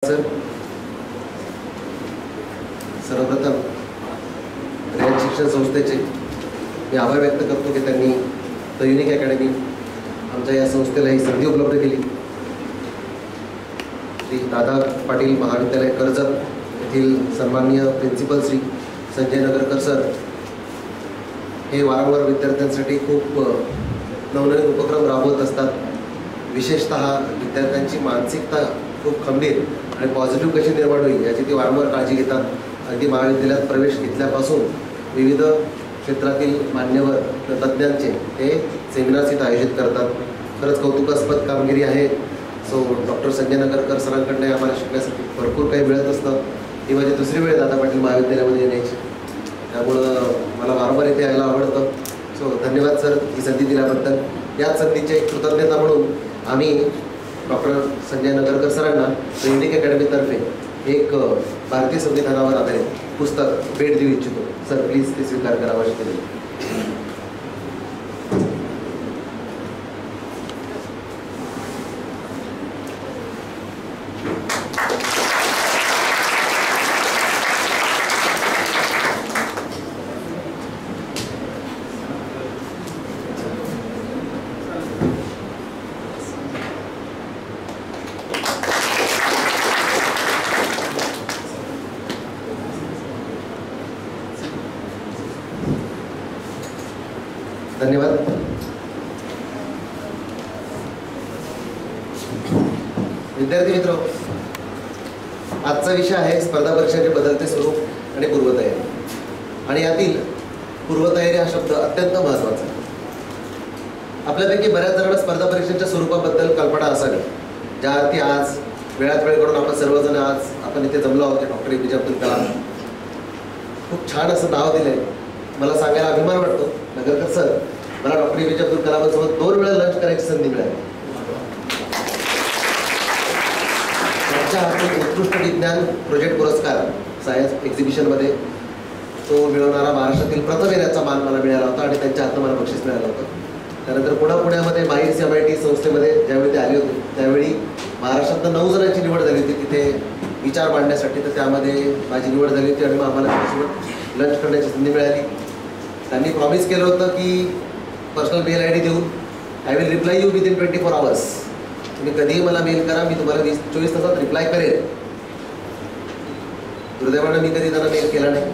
Sir, सर्वप्रथम रयत शिक्षण संस्थेचे मी आभार व्यक्त करतो की त्यांनी द युनिक अकॅडमी आमच्या या संस्थेला ही संधी उपलब्ध केली. श्री दादा पाटील महाविद्यालय कर्जत येथील सन्माननीय प्रिन्सिपल श्री संजय नगरकर सर हे वारंवार विद्यार्थ्यांसाठी खूप नवनवीन उपक्रम राबवत असतात. विशेषतः विद्यार्थ्यांची मानसिकता खूप खंबीर आणि पॉझिटिव्ह कशी निर्माण होईल याची ते वारंवार काळजी घेतात. अगदी महाविद्यालयात प्रवेश घेतल्यापासून विविध क्षेत्रातील मान्यवर तज्ज्ञांचे हे सेमिनार्स इथं आयोजित करतात. खरंच कौतुकास्पद कामगिरी आहे. सो डॉक्टर संजय नगरकर सरांकडनं आम्हाला शिकण्यासाठी भरपूर काही मिळत असतं. ही माझी दुसरी वेळ दादा पाटील महाविद्यालयामध्ये येण्याची, त्यामुळं मला वारंवार इथे यायला आवडतं. सो धन्यवाद सर ही संधी दिल्याबद्दल. याच संधीची एक कृतज्ञता म्हणून आम्ही डॉक्टर संजय नगरकर सरांना युनिक अकॅडमीतर्फे एक भारतीय संविधानावर आधारित पुस्तक भेट देऊ इच्छितो. सर प्लीज ते स्वीकार करावं अशी विनंती. धन्यवाद. विद्यार्थी मित्र, आजचा विषय आहे स्पर्धा परीक्षांचे बदलते स्वरूप आणि पूर्वतयारी. आणि यातील पूर्वतयारी हा शब्द अत्यंत महत्त्वाचा आहे. आपल्यापैकी बऱ्याच जणांना स्पर्धा परीक्षांच्या स्वरूपाबद्दल कल्पना असावी, ज्या अर्थी आज वेळात वेळ काढून आपण सर्वजण आज आपण इथे जमलो आहोत. डॉक्टर APJ अब्दुल कलाम खूप छान असं नाव दिलंय. मला सांगायला अभिमान वाटतो नगरकर सर, मला डॉक्टर APJ अब्दुल कलामांसोबत 2 वेळा लंच करायची संधी मिळाली. त्यांच्या हातून उत्कृष्ट विज्ञान प्रोजेक्ट पुरस्कार सायन्स एक्झिबिशनमध्ये तो मिळवणारा महाराष्ट्रातील प्रथम येण्याचा मान मला मिळाला होता आणि त्यांच्या हातून मला बक्षीस मिळालं होतं. त्यानंतर पुण्यामध्ये माहीर MIT संस्थेमध्ये ज्यावेळी ते आले होते त्यावेळी महाराष्ट्रातनं 9 जणांची निवड झाली होती तिथे विचार मांडण्यासाठी. तर त्यामध्ये माझी निवड झाली होती आणि आम्हाला त्याच्यासोबत लंच करण्याची संधी मिळाली. त्यांनी प्रॉमिस केलं होतं की पर्सनल मेल ID देऊन I will reply you within 24 hours. तुम्ही कधीही मला मेल करा, मी तुम्हाला 24 तासात रिप्लाय करेन. दुर्दैवानं मी कधी त्यांना मेल केला नाही,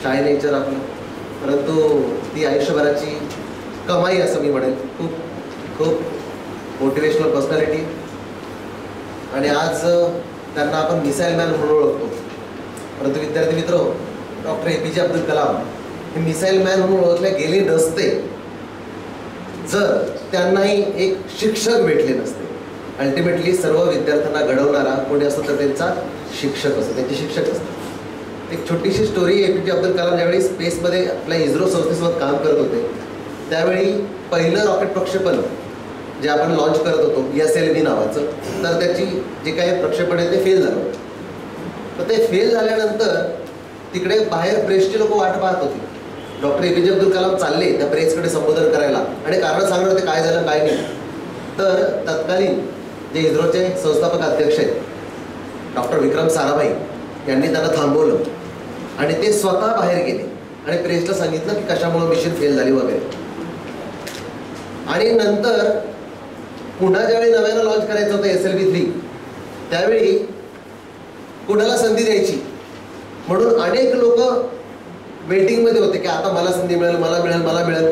शाय नेचर आपलं. परंतु ती आयुष्यभराची कमाई असं मी म्हणेन. खूप मोटिवेशनल पर्सनॅलिटी. आणि आज त्यांना आपण मिसाईल मॅन म्हणून ओळखतो. परंतु विद्यार्थी मित्र, डॉक्टर APJ अब्दुल कलाम हे मिसाईल मॅन म्हणून ओळखले गेले नसते जर त्यांनाही एक शिक्षक भेटले नसते. अल्टिमेटली सर्व विद्यार्थ्यांना घडवणारा कोणी असतो तर त्यांचा शिक्षक असतो, त्यांचे शिक्षक असतात. एक छोटीशी स्टोरी. APJ अब्दुल कलाम ज्यावेळी स्पेसमध्ये आपल्या इस्रो संस्थेसोबत काम करत होते त्यावेळी पहिलं रॉकेट प्रक्षेपण जे आपण लॉन्च करत होतो SLV नावाचं, तर त्याची जे काही प्रक्षेपण आहे ते फेल झालं. तर ते फेल झाल्यानंतर तिकडे बाहेर प्रेसची लोक वाट पाहत होती. डॉक्टर APJ अब्दुल कलाम चालले त्या प्रेसकडे संबोधन करायला आणि कारण सांगणार होते काय झालं काय नाही. तर तत्कालीन जे इस्रोचे संस्थापक अध्यक्ष आहेत डॉक्टर विक्रम साराभाई यांनी त्यांना थांबवलं आणि ते स्वतः बाहेर गेले आणि प्रेसला सांगितलं की कशामुळे मिशन फेल झाली वगैरे. आणि नंतर पुन्हा ज्यावेळी नव्यानं लॉन्च करायचं होतं SLV-3 त्यावेळी कुणाला संधी द्यायची म्हणून अनेक लोक वेटिंगमध्ये होते की आता मला संधी मिळेल, मला मिळेल.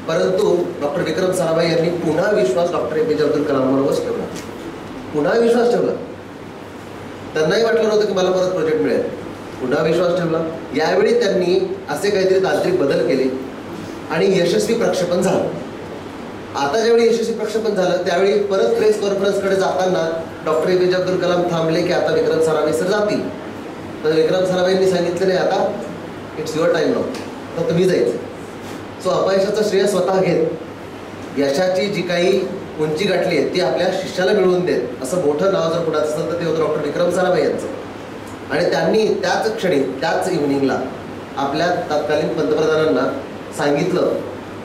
परंतु डॉक्टर विक्रम साराभाई यांनी पुन्हा विश्वास डॉक्टर APJ अब्दुल कलामवरच ठेवला. पुन्हा विश्वास ठेवला. त्यांनाही वाटलं नव्हतं की मला परत प्रोजेक्ट मिळेल. पुन्हा विश्वास ठेवला. यावेळी त्यांनी असे काहीतरी तांत्रिक बदल केले आणि यशस्वी प्रक्षेपण झालं. आता ज्यावेळी यशस्वी प्रक्षेपण झालं त्यावेळी परत प्रेस कॉन्फरन्सकडे जाताना डॉक्टर APJ अब्दुल कलाम थांबले की आता विक्रम साराभाई सर जातील. तर विक्रम साराभाईंनी सांगितलं नाही, आता इट्स युअर टाईम नाउ, तर तुम्ही जायचं. सो अपयशाचं श्रेय स्वतः घेत यशाची जी काही उंची गाठली आहे ती आपल्या शिष्याला मिळवून देत असं मोठं नाव जर कुणाचं असेल तर ते होतं डॉक्टर विक्रम साराभाई यांचं. आणि त्यांनी त्याच क्षणी त्याच इव्हनिंगला आपल्या तत्कालीन पंतप्रधानांना सांगितलं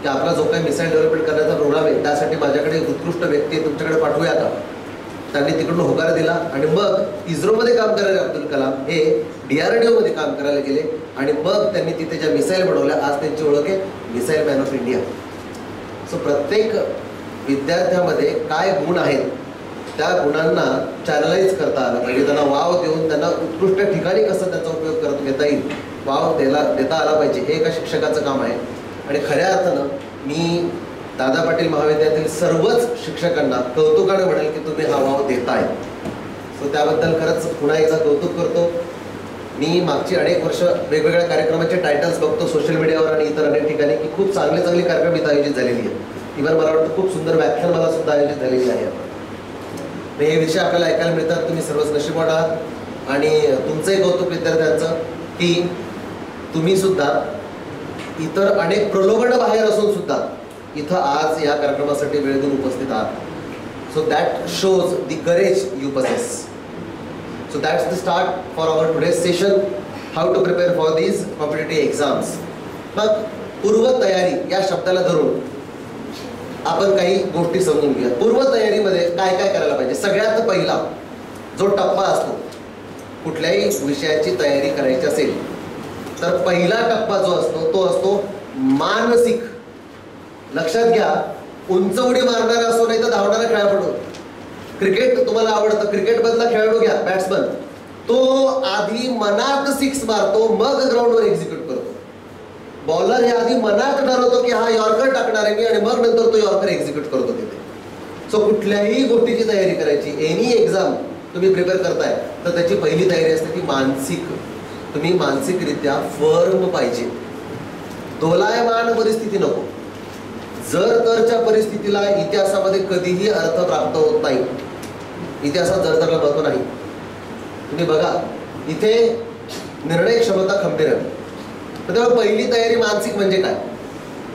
की आपला जो काही मिसाईल डेव्हलपमेंट करण्याचा प्रोग्राम आहे त्यासाठी माझ्याकडे उत्कृष्ट व्यक्ती तुमच्याकडे पाठवूया का. त्यांनी तिकडून होकार दिला आणि मग इस्रोमध्ये काम करायला अब्दुल कलाम हे DRDO मध्ये काम करायला गेले आणि मग त्यांनी तिथे ज्या मिसाईल बनवल्या, आज त्यांची ओळख आहे missile man of India. So प्रत्येक विद्यार्थ्यामध्ये काय गुण आहेत त्या गुणांना चॅनलाइज करता आलं पाहिजे, त्यांना वाव देऊन त्यांना उत्कृष्ट ठिकाणी कसं त्याचा उपयोग घेता येईल, वाव देता आला पाहिजे. हे एका शिक्षकाचं काम आहे. आणि खऱ्या अर्थानं मी दादा पाटील महाविद्यालयातील सर्वच शिक्षकांना कौतुकाने म्हणेल की तुम्ही हा वाव देताय. सो त्याबद्दल खरंच पुन्हा एकदा कौतुक करतो. मी मागची अनेक वर्ष वेगवेगळ्या कार्यक्रमाचे टायटल्स बघतो सोशल मीडियावर आणि इतर अनेक ठिकाणी की खूप चांगले चांगले कार्यक्रम इथं आयोजित झालेली आहेत. इव्हन मला वाटतं खूप सुंदर व्याख्यान मला सुद्धा आयोजित झालेली आहे. हे विषय आपल्याला ऐकायला मिळतात. तुम्ही सर्वच नशीबवान आहात आणि तुमचंही कौतुक विद्यार्थ्यांचं की तुम्ही सुद्धा इतर अनेक प्रलोभनं बाहेर असून सुद्धा इथं आज या कार्यक्रमासाठी वेळ देऊन उपस्थित आहात. So that shows the courage you possess. So that's the start for our today's session, how to prepare for these competitive exams. मग पूर्वतयारी या शब्दाला धरून आपण काही गोष्टी समजून घेऊया. पूर्वतयारीमध्ये काय काय करायला पाहिजे. सगळ्यात पहिला जो टप्पा असतो कुठल्याही विषयाची तयारी करायची असेल तर पहिला टप्पा जो असतो तो असतो मानसिक. लक्षात घ्या, उंच उडी मारणारा असो नाही तर धावणारा खेळाडू. क्रिकेट तुम्हाला आवडतं, क्रिकेटमधला खेळाडू घ्या, बॅट्समन, तो आधी मनात सिक्स मारतो मग ग्राउंडवर एक्झिक्यूट करतो. बॉलर हे आधी मनात ठरवतो की हा यॉर्कर टाकणार आहे मी आणि मग नंतर तो यॉर्कर एक्झिक्यूट करतो तिथे. सो कुठल्याही गोष्टीची तयारी करायची, एनी एक्झाम तुम्ही प्रिपेअर करताय तर त्याची पहिली तयारी असते ती मानसिक. तुम्ही मानसिकरित्या फर्म पाहिजे. दोलायमान परिस्थिती नको. जर तरच्या परिस्थितीला इतिहासामध्ये कधीही अर्थ प्राप्त होत नाही. इतिहासात जर तरला महत्व नाही. तुम्ही बघा इथे निर्णय क्षमता खंबीर आहे. तर तेव्हा पहिली तयारी मानसिक म्हणजे काय.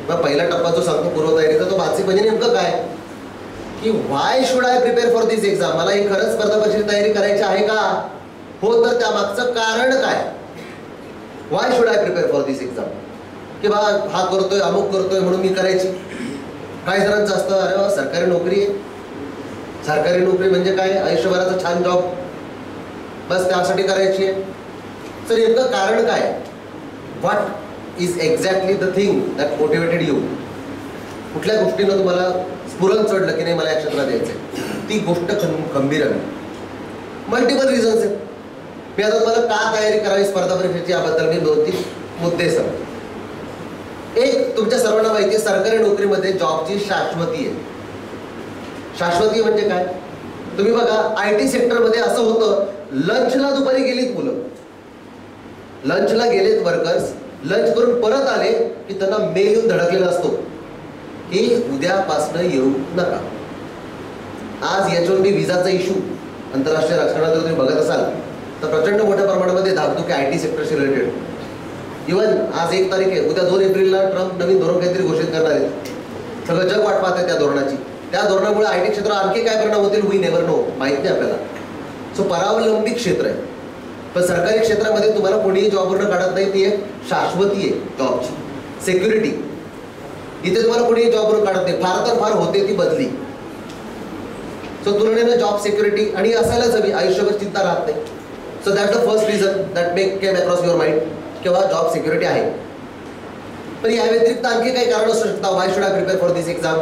मग पहिला टप्पा जो सांगतो पूर्वतयारीचा तो मानसिक म्हणजे नेमकं काय की why should I prepare for this exam. मला ही खरंच स्पर्धा परीक्षेची तयारी करायची आहे का. हो तर त्यामागचं कारण काय. Why should I prepare for this exam. की बा हा करतोय अमुक करतोय म्हणून मी करायची. काही जणांचं असतं अरे वा सरकारी नोकरी आहे. सरकारी नोकरी म्हणजे काय, आयुष्यभराचा छान जॉब, बस त्यासाठी करायची आहे. तर नेमकं कारण काय. What is exactly the thing that motivated you. कुठल्या गोष्टीनं तुम्हाला स्फुरण चढलं की नाही मला या क्षेत्रात यायचंय, ती गोष्ट गंभीर आहे. मल्टिपल रिझन्स आहेत. मी आता तुम्हाला का तयारी करावी स्पर्धा परीक्षेची याबद्दल मी 2-3 मुद्दे सांगतो. एक, तुमच्या सर्वांना माहिती आहे सरकारी नोकरीमध्ये जॉबची शाश्वती आहे. शाश्वती म्हणजे काय. तुम्ही बघा IT सेक्टरमध्ये असं होतं, लंचला दुपारी गेलीत मुलं, लंचला गेलेत वर्कर्स, लंच करून परत आले की त्यांना मेल येऊन धडकलेला असतो की उद्यापासनं येऊ नका. आज H-1B विजाचा इश्यू आंतरराष्ट्रीय राजकारणात तुम्ही बघत असाल तर प्रचंड मोठ्या प्रमाणामध्ये धाकधुकी IT सेक्टरशी रिलेटेड. इव्हन आज 1 तारीख आहे, उद्या 2 एप्रिलला ट्रम्प नवीन धोरण काहीतरी घोषित करणार आहेत. सगळं जग वाट पाहत आहे त्या धोरणाची. त्या धोरणामुळे IT क्षेत्रावर आणखी काय परिणाम होतील वी नेव्हर नो, माहित नाही आपल्याला. सो परावलंबी क्षेत्र आहे. पण सरकारी क्षेत्रामध्ये तुम्हाला कोणीही जॉबवरून काढत नाही. ती एक शाश्वती आहे जॉबची, सिक्युरिटी. इथे तुम्हाला कोणीही जॉबवरून काढत नाही. फार तर फार होते ती बदली. सो तुलनेनं जॉब सिक्युरिटी आणि असायलाच हवी, आयुष्यभर चिंता राहत नाही. So that the first reason that make came across your mind किंवा जॉब सिक्युरिटी आहे. पण या व्यतिरिक्त आणखी काही कारण असू शकतात. Why should I prepare for this exam.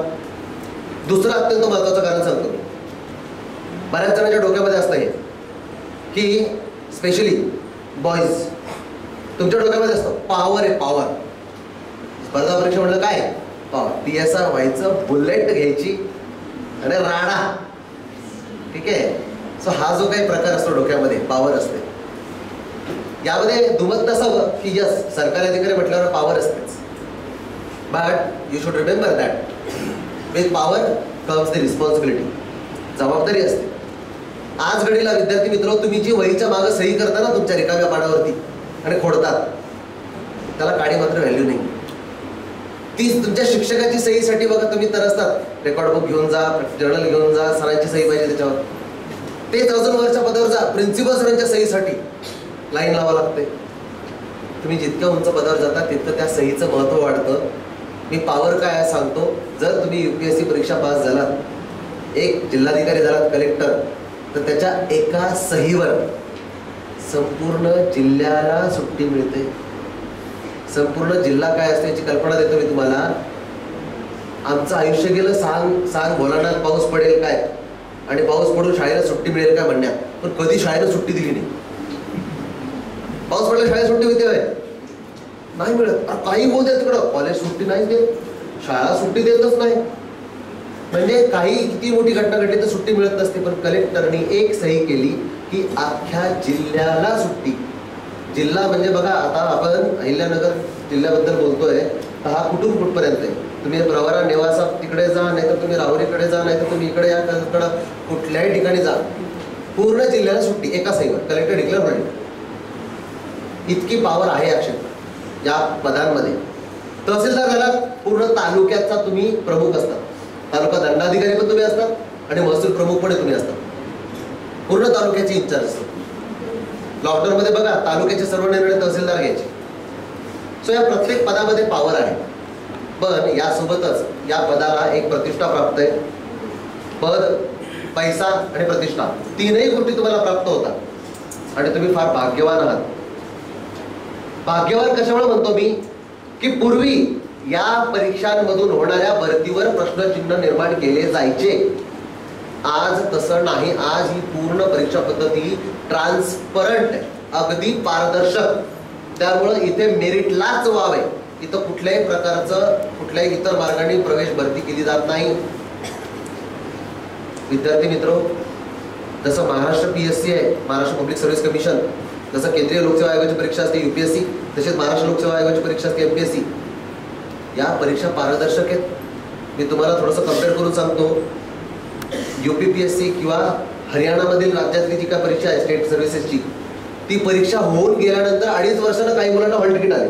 दुसरं अत्यंत महत्त्वाचं कारण सांगतो. बऱ्याच जणांच्या डोक्यामध्ये असतं हे की स्पेशली बॉईज, तुमच्या डोक्यामध्ये असतं पॉवर आहे, पॉवर. स्पर्धा परीक्षा म्हटलं काय पॉवर, PSR व्हायचं, बुलेट घ्यायची आणि राडा. ठीक आहे. सो हा जो काही प्रकार असतो डोक्यामध्ये पॉवर असते, यामध्ये दुमत नसावं की यस सरकारी अधिकारी म्हटल्यावर पॉवर असतेच. But you should remember that with power comes the responsibility. जबाबदारी असते. आज घडीला विद्यार्थी मित्र, तुम्ही जी वहीच्या मागं सही करता ना तुमच्या रिकाम्या पानावरती आणि खोडतात, त्याला काडी मात्र व्हॅल्यू नाही. ती तुमच्या शिक्षकाची सहीसाठी बघा तुम्ही तरसतात. रेकॉर्ड बुक घेऊन जा, जर्नल घेऊन जा, सरांची सही पाहिजे त्याच्यावर. तेच अजून वरच्या पदावर जा, प्रिन्सिपल सरांच्या सहीसाठी लाईन लावावं लागते. तुम्ही जितक्या उंच पदावर जाता तितकं त्या सहीचं महत्त्व वाढतं. मी पॉवर काय सांगतो. जर तुम्ही UPSC परीक्षा पास झालात, एक जिल्हाधिकारी झालात, कलेक्टर, तर त्याच्या एका सहीवर संपूर्ण जिल्ह्याला सुट्टी मिळते. संपूर्ण जिल्हा काय असते याची कल्पना देतो मी तुम्हाला. आमचं आयुष्य गेलं सांग सांग भोलानाथ पाऊस पडेल काय आणि पाऊस पडून शाळेला सुट्टी मिळेल काय म्हणण्यात, पण कधी शाळेला सुट्टी दिली नाही. पाऊस पडला शाळेत सुट्टी होती नाही मिळत. काही होऊ दे तिकडं, कॉलेज सुट्टी नाही देत, शाळा सुट्टी देतच नाही. म्हणजे काही किती मोठी घटना घडली तर सुट्टी मिळत नसते. पण कलेक्टरनी एक सही केली की अख्ख्या जिल्ह्याला सुट्टी. जिल्हा म्हणजे बघा, आता आपण अहिल्यानगर जिल्ह्याबद्दल बोलतोय तर हा कुठून कुठपर्यंत आहे. तुम्ही प्रवरा नेवासा तिकडे जा, नाही तर तुम्ही राहुरीकडे जा, नाही तर तुम्ही इकडे या, कुठल्याही ठिकाणी जा, पूर्ण जिल्ह्याला सुट्टी एका सहीवर कलेक्टर डिक्लेअर होईल. इतकी पावर आहे या क्षेत्रात या पदांमध्ये. तहसीलदार झाला, पूर्ण तालुक्याचा तुम्ही प्रमुख असतात. तालुका दंडाधिकारी पण तुम्ही असतात आणि महसूल प्रमुख पण तुम्ही असतात. पूर्ण तालुक्याची इन्चार्ज असतात. लॉकडाऊनमध्ये बघा तालुक्याचे सर्व निर्णय तहसीलदार घ्यायचे. सो या प्रत्येक पदामध्ये पॉवर आहे. पण यासोबतच या पदाला एक प्रतिष्ठा प्राप्त आहे. पद, पैसा आणि प्रतिष्ठा तीनही गोष्टी तुम्हाला प्राप्त होतात आणि तुम्ही फार भाग्यवान आहात. भाग्यवान कशामुळे म्हणतो मी की पूर्वी या परीक्षांमधून होणाऱ्या भरतीवर प्रश्नचिन्ह निर्माण केले जायचे. आज तसं नाही. आज ही पूर्ण परीक्षा पद्धती ट्रान्सपरंट आहे, अगदी पारदर्शक. त्यामुळं इथे मेरिटलाच वाव आहे. इथं कुठल्याही प्रकारचं कुठल्याही इतर मार्गाने प्रवेश भरती केली जात नाही. विद्यार्थी मित्र, जसं महाराष्ट्र PSC आहे, महाराष्ट्र पब्लिक सर्व्हिस कमिशन, जसं केंद्रीय लोकसेवा आयोगाची परीक्षा असते UPSC, तसेच महाराष्ट्र लोकसेवा आयोगाची परीक्षा असते MPSC. या परीक्षा पारदर्शक आहेत. मी तुम्हाला थोडंसं कम्पेअर करून सांगतो. UPPSC किंवा हरियाणामधील राज्यातली जी काय परीक्षा आहे स्टेट सर्व्हिसेसची, ती परीक्षा होऊन गेल्यानंतर 2.5 वर्षानं काही मुलांना हॉल तिकीट आले.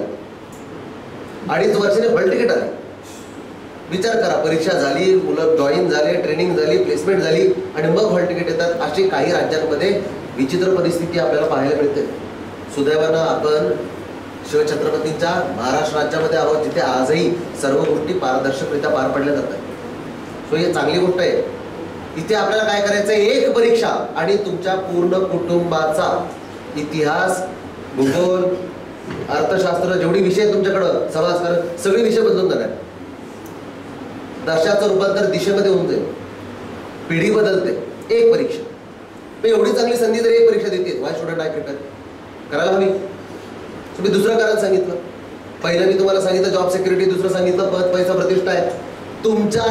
2.5 वर्षाने हॉल तिकीट आले. विचार करा, परीक्षा झाली, मुलं जॉईन झाले, ट्रेनिंग झाली, प्लेसमेंट झाली आणि मग हॉल तिकीट येतात. अशी काही राज्यांमध्ये विचित्र परिस्थिती आपल्याला पाहायला मिळते. सुदैवानं आपण शिवछत्रपतींच्या महाराष्ट्र राज्यामध्ये आहोत, जिथे आजही सर्व गोष्टी पारदर्शकरित्या पार पडल्या जातात. सो ही चांगली गोष्ट आहे. इथे आपल्याला काय करायचं आहे, एक परीक्षा आणि तुमच्या पूर्ण कुटुंबाचा इतिहास, भूगोल, अर्थशास्त्र, जेवढी विषय तुमच्याकडं, समाजकारण, सगळे विषय बदलून जाणार. दशाचं रूपांतर दिशेमध्ये होऊन जाईल. पिढी बदलते. एक परीक्षा. एवढी चांगली संधी जर एक परीक्षा देते, वाय स्टुडंट आय प्रिपेअर करायला हवी. तुम्ही दुसरं कारण सांगितलं. पहिलं मी तुम्हाला सांगितलं जॉब सिक्युरिटी, दुसरं सांगितलं पद, पैसा, प्रतिष्ठा आहे. तुमच्या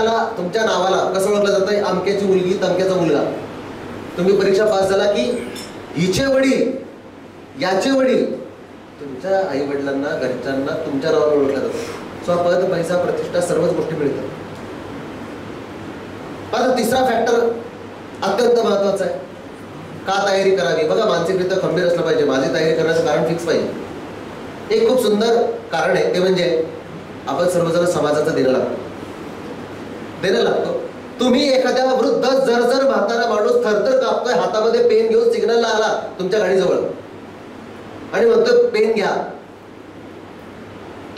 नावाला कसं ओळखलं जातं आहे, अमक्याची मुलगी, तमक्याचा मुलगा. तुम्ही परीक्षा पास झाला की हिचे वडील, याचे वडील, तुमच्या आई वडिलांना, घरच्यांना तुमच्या नावाला ओळखलं जातं. सो पद, पैसा, प्रतिष्ठा सर्वच गोष्टी मिळतात. आता तिसरा फॅक्टर अत्यंत महत्वाचा आहे. का तयारी करावी? बघा, मानसिकरित्या खंबीर असलं पाहिजे. माझी तयारी करण्याचं कारण फिक्स पाहिजे. एक खूप सुंदर कारण आहे, ते म्हणजे आपण सर्वजण समाजाचं देणं लागतो. तुम्ही एखाद्या वृद्ध जर म्हातारा माणूस थरथर कापतोय, हातामध्ये पेन घेऊन सिग्नलला आला तुमच्या गाडीजवळ आणि म्हणतो पेन घ्या.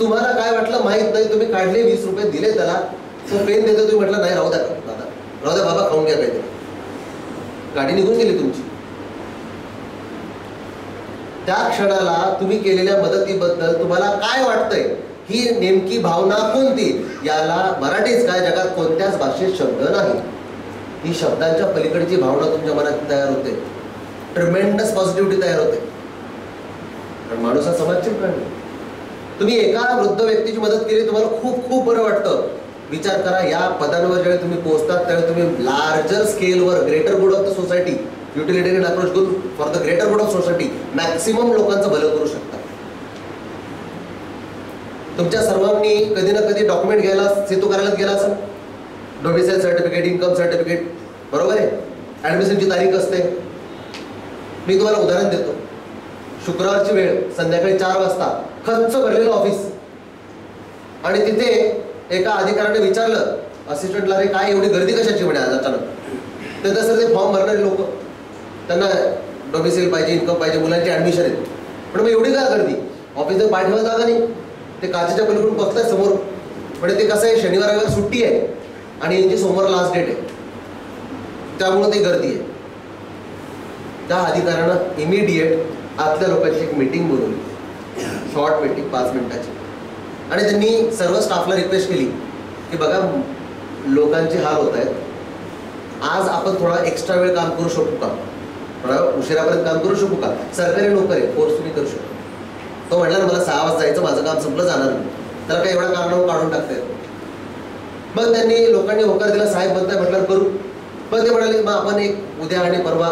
तुम्हाला काय वाटलं माहित नाही, तुम्ही काढले 20 रुपये दिले त्याला, तो पेन देतो, तुम्ही म्हटलं नाही, राहू द्या दादा, राहू द्या बाबा, खाऊन घ्या काहीतरी. गाडी निघून गेली तुमची. त्या क्षणाला तुम्ही केलेल्या मदतीबद्दल तुम्हाला काय वाटतंय, ही नेमकी भावना कोणती? याला मराठीच काय, जगात कोणत्याच भाषेत शब्द नाही. ही शब्दांच्या पलीकडची भावना तुमच्या मनात तयार होते. ट्रिमेंडस पॉझिटिव्हिटी तयार होते. कारण माणूस हा समाजशील प्राणी. तुम्ही एका वृद्ध व्यक्तीची मदत केली, तुम्हाला खूप खूप बरं वाटतं. विचार करा, या पदांवर ज्यावेळी तुम्ही पोहोचतात त्यावेळी तुम्ही लार्जर स्केलवर, greater good of the society, utilitarian approach करून for the greater good of society maximum लोकांचं भलं करू शकता. तुमच्या सर्वांनी कधी ना कधी डॉक्युमेंट घ्यायला, सेतू कार्यालयात गेला असेल, डोमिसाईल सर्टिफिकेट, इन्कम सर्टिफिकेट, बरोबर आहे. ॲडमिशनची तारीख असते. मी तुम्हाला उदाहरण देतो. शुक्रवारची वेळ, संध्याकाळी 4 वाजता, खच्च भरलेलं ऑफिस, आणि तिथे एका अधिकाऱ्याने विचारलं असिस्टंटला, रे काय एवढी गर्दी कशाची म्हणे आज अचानक? तर तसं ते फॉर्म भरणारे लोक, त्यांना डोमिसाईल पाहिजे, इन्कम पाहिजे, मुलांची ॲडमिशन आहे. पण मग एवढी का गर्दी? ऑफिसवर पाय ठेवायला जागा नाही. ते काचेच्या पलीकडून बघताय समोर. म्हणजे ते कसं आहे, शनिवार रविवार सुट्टी आहे आणि यांची सोमवार लास्ट डेट आहे, त्यामुळं ती गर्दी आहे. त्या अधिकाऱ्यानं इमिडिएट आतल्या लोकांची एक मीटिंग बोलवली, शॉर्ट मीटिंग 5 मिनिटाची, आणि त्यांनी सर्व स्टाफला रिक्वेस्ट केली की बघा लोकांचे हाल होत आहेत, आज आपण थोडा एक्स्ट्रा वेळ काम करू शकू का, थोडा उशिरापर्यंत काम करू शकू का, सरकारी नोकर आहे, फोर्स तुम्ही करू शकतो. तो म्हटला मला 6 वाजता जायचं, माझं काम संपलं, जाणार नाही, त्याला काही एवढा कारणावून काढून टाकता येत. मग त्यांनी लोकांनी होकार दिला, साहेब म्हणताय म्हटलं करू. पण ते म्हणाले मग आपण एक उद्या आणि परवा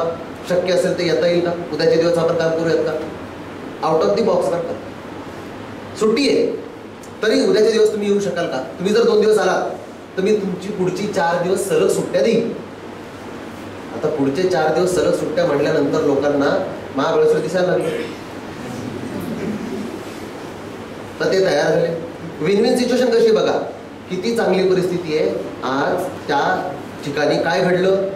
शक्य असेल तर येता येईल का, उद्याचे दिवस आपण काम करूयात का, आउट ऑफ दी बॉक्स बरं का, सुट्टी आहे तरी उद्याचे दिवस तुम्ही येऊ शकाल का, तुम्ही जर 2 दिवस आलात तर मी तुमची पुढची 4 दिवस सलग सुट्ट्या देईन. आता पुढचे 4 दिवस सलग सुट्ट्या म्हटल्यानंतर लोकांना महाबळेश्वर दिसायला लागले, तर ते तयार झाले. विन विन सिच्युएशन कशी बघा, किती चांगली परिस्थिती आहे. आज त्या ठिकाणी काय घडलं,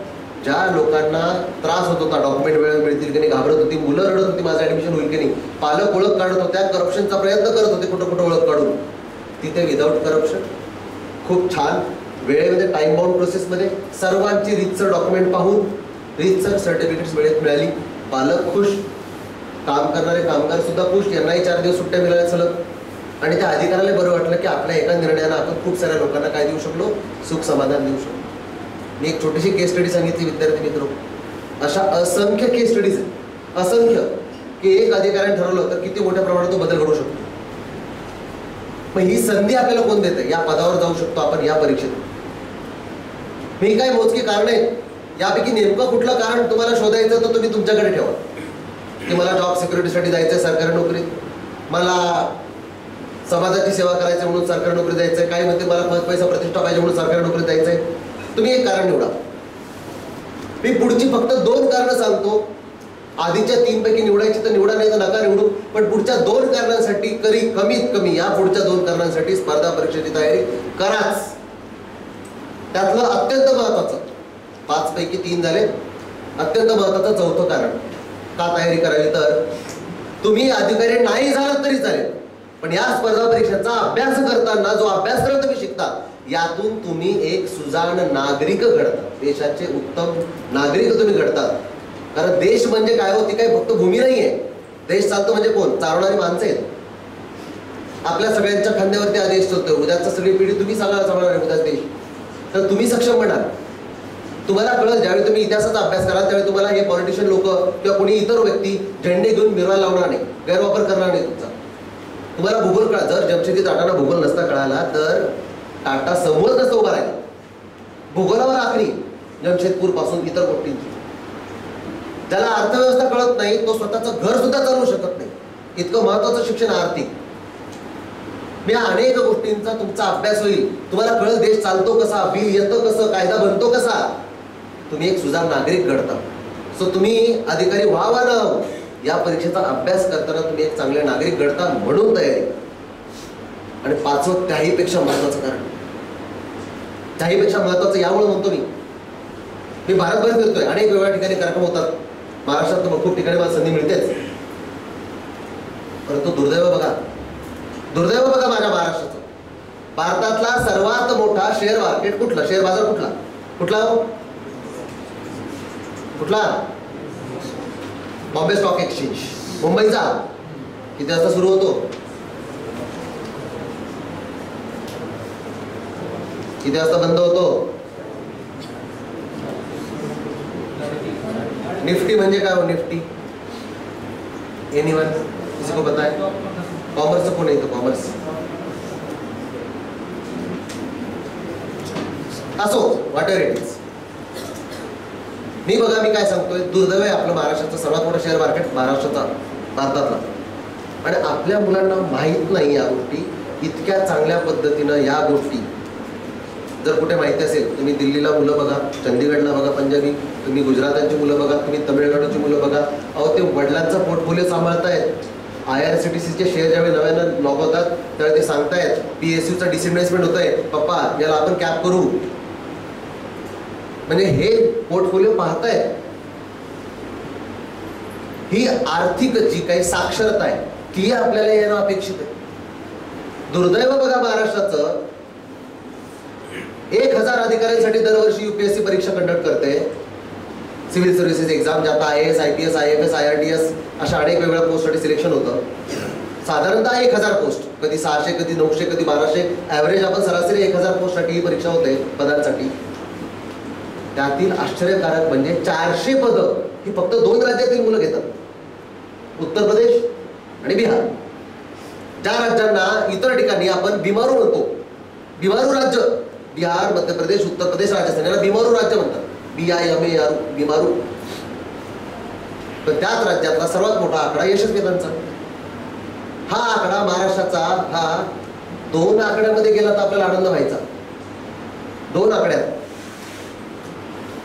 ज्या लोकांना त्रास होत होता, डॉक्युमेंट वेळेवर मिळतील की नाही घाबरत होती, मुलं रडत होती माझं ऍडमिशन होईल की नाही, पालक ओळख काढत होत्या, करप्शनचा प्रयत्न करत होते कुठं कुठं ओळख काढून, तिथे विदाऊट करप्शन खूप छान वेळेमध्ये टाइम बाउंड प्रोसेसमध्ये सर्वांची रीतसर डॉक्युमेंट पाहून रीतसर सर्टिफिकेट्स वेळेत मिळाली, पालक खुश, काम करणारे कामगार सुद्धा खुश, यांनाही 4 दिवस सुट्ट्या मिळाल्या सलग. आणि त्या अधिकाऱ्याला बरं वाटलं की आपल्या एका निर्णयानं आपण खूप साऱ्या लोकांना काय देऊ शकलो, सुख समाधान देऊ शकलो. मी एक छोटीशी केस स्टडी सांगितली विद्यार्थी मित्र, अशा असंख्य केस स्टडीज आहेत, असंख्य, की एक अधिकाऱ्याने ठरवलं तर किती मोठ्या प्रमाणात तो बदल घडू शकतो. मग ही संधी आपल्याला कोण देतं, या पदावर जाऊ शकतो आपण या परीक्षेत. मी काय मोजकी कारण आहेत, यापैकी नेमकं कुठलं कारण तुम्हाला शोधायचं तर तुम्ही तुमच्याकडे ठेवा, की मला जॉब सिक्युरिटीसाठी जायचंय सरकारी नोकरीत, मला समाजाची सेवा करायची म्हणून सरकारी नोकरी जायचंय, काही म्हणते मला पद पैसा प्रतिष्ठा पाहिजे म्हणून सरकारी नोकरीत जायचंय. तुम्ही एक कारण निवडा. मी पुढची फक्त 2 कारणं सांगतो, आधीच्या 3 पैकी निवडायची तर निवडा, नाही तर नका निवडू, पण पुढच्या 2 कारणांसाठी कमीत कमी या पुढच्या 2 कारणांसाठी स्पर्धा परीक्षेची तयारी कराच. त्यातलं अत्यंत महत्वाचं, 5 पैकी 3 झाले, अत्यंत महत्वाचं 4थं कारण का तयारी करावी, तर तुम्ही अधिकारी नाही झालात तरी चालेल, पण या स्पर्धा परीक्षेचा अभ्यास करताना जो अभ्यासक्रम तुम्ही शिकता यातून तुम्ही एक सुजाण नागरिक घडता, देशाचे उत्तम नागरिक तुम्ही घडतात. कारण देश म्हणजे काय होती, काय फक्त भूमी नाहीये, देश चालतो म्हणजे कोण, चालवणारी माणसं आहेत. आपल्या सगळ्यांच्या खांद्यावरती हा देश चालतोय, उद्याचा सगळी पिढी तुम्ही सांभाळणार आहे उद्याचा देश, तर तुम्ही सक्षम बनाल. तुम्हाला कळलं ज्यावेळी तुम्ही इतिहासाचा अभ्यास कराल त्यावेळी तुम्हाला हे पॉलिटिशियन लोक किंवा कोणी इतर व्यक्ती झेंडे घेऊन मिरवायला लावणार नाही, गैरवापर करणार नाही तुमचा. तुम्हाला भूगोल कळा, जर जमशेदी टाटांना भूगोल नसता कळाला तर टाटा समोर नसतं उभा राहिला, भूगोलावर आखणी जमशेदपूर पासून इतर गोष्टींची. त्याला अर्थव्यवस्था कळत नाही, तो स्वतःचं घर सुद्धा चालवू शकत नाही, इतकं महत्वाचं शिक्षण आर्थिक. मी अनेक गोष्टींचा तुमचा अभ्यास होईल, तुम्हाला कळत देश चालतो कसा, बिल येतं कसं, कायदा बनतो कसा, तुम्ही एक सुजाण नागरिक घडता. सो तुम्ही अधिकारी व्हावा ना, या परीक्षेचा अभ्यास करताना तुम्ही एक चांगले नागरिक घडता म्हणून तयारी. आणि 5वं त्याहीपेक्षा महत्वाचं कारण, त्याहीपेक्षा महत्वाचं यामुळे म्हणतो मी भारतभर फिरतोय, अनेक वेगवेगळ्या ठिकाणी कार्यक्रम होतात, महाराष्ट्रात तर खूप ठिकाणी मला संधी मिळतेच, परंतु दुर्दैव बघा माझ्या महाराष्ट्राचं, भारतातला सर्वात मोठा शेअर मार्केट कुठला, शेअर बाजार कुठला बॉम्बे स्टॉक एक्सचेंज, मुंबईचा. किती वाजता सुरू होतो, किती वाजता बंद होतो. निफ्टी म्हणजे काय हो, निफ्टी एनीवन किसी को पता है, कॉमर्स कोण आहे, कॉमर्स असो, व्हॉट एव्हर इट इज. मी काय सांगतोय, दुर्दैव आहे आपलं महाराष्ट्राचं सर्वात मोठं शेअर मार्केट महाराष्ट्राचा, भारतातला, आणि आपल्या मुलांना माहीत नाही या गोष्टी. इतक्या चांगल्या पद्धतीनं या गोष्टी जर कुठे माहिती असेल, तुम्ही दिल्लीला मुलं बघा, चंदीगडला बघा पंजाबी, तुम्ही गुजरातांची मुलं बघा, तुम्ही तमिळनाडूची मुलं बघा, अहो ते वडिलांचा पोर्टफोलिओ सांभाळतायत. IRCTCचे शेअर ज्यावेळी नव्यानं लॉक होतात त्यावेळी ते सांगतायत PSUचा डिसइन्व्हेस्टमेंट होत आहे, पप्पा याला आपण कॅप करू. म्हणजे हे पोर्टफोलिओ पाहतायत. ही आर्थिक जी काही साक्षरता आहे ती आपल्याला येणं अपेक्षित आहे. दुर्दैव बघा महाराष्ट्राचं, 1000 अधिकाऱ्यांसाठी दरवर्षी UPSC परीक्षा कंडक्ट करते, सिव्हिल सर्व्हिसेस एक्झाम, ज्यात IAS, IPS, IFS, IRTS अशा अनेक वेगवेगळ्या पोस्टसाठी सिलेक्शन होतं. साधारणतः 1000 पोस्ट, कधी 600, कधी 900, कधी 1200, ॲव्हरेज आपण सरासरी 1000 पोस्टसाठी ही परीक्षा होते पदांसाठी. त्यातील आश्चर्यकारक म्हणजे 400 पदं ही फक्त 2 राज्यातील मुलं घेतात, उत्तर प्रदेश आणि बिहार. ज्या राज्यांना इतर ठिकाणी आपण बिमारू म्हणतो, बिमारू राज्य, बिहार, मध्य प्रदेश, उत्तर प्रदेश, राजस्थान याला बिमारू राज्य म्हणतात, BIMARU, बिमारू. पण त्याच राज्यातला सर्वात मोठा आकडा यशस्वीतांचा. हा आकडा महाराष्ट्राचा हा 2 आकड्यामध्ये गेला तर आपल्याला आनंद व्हायचा. 2 आकड्यात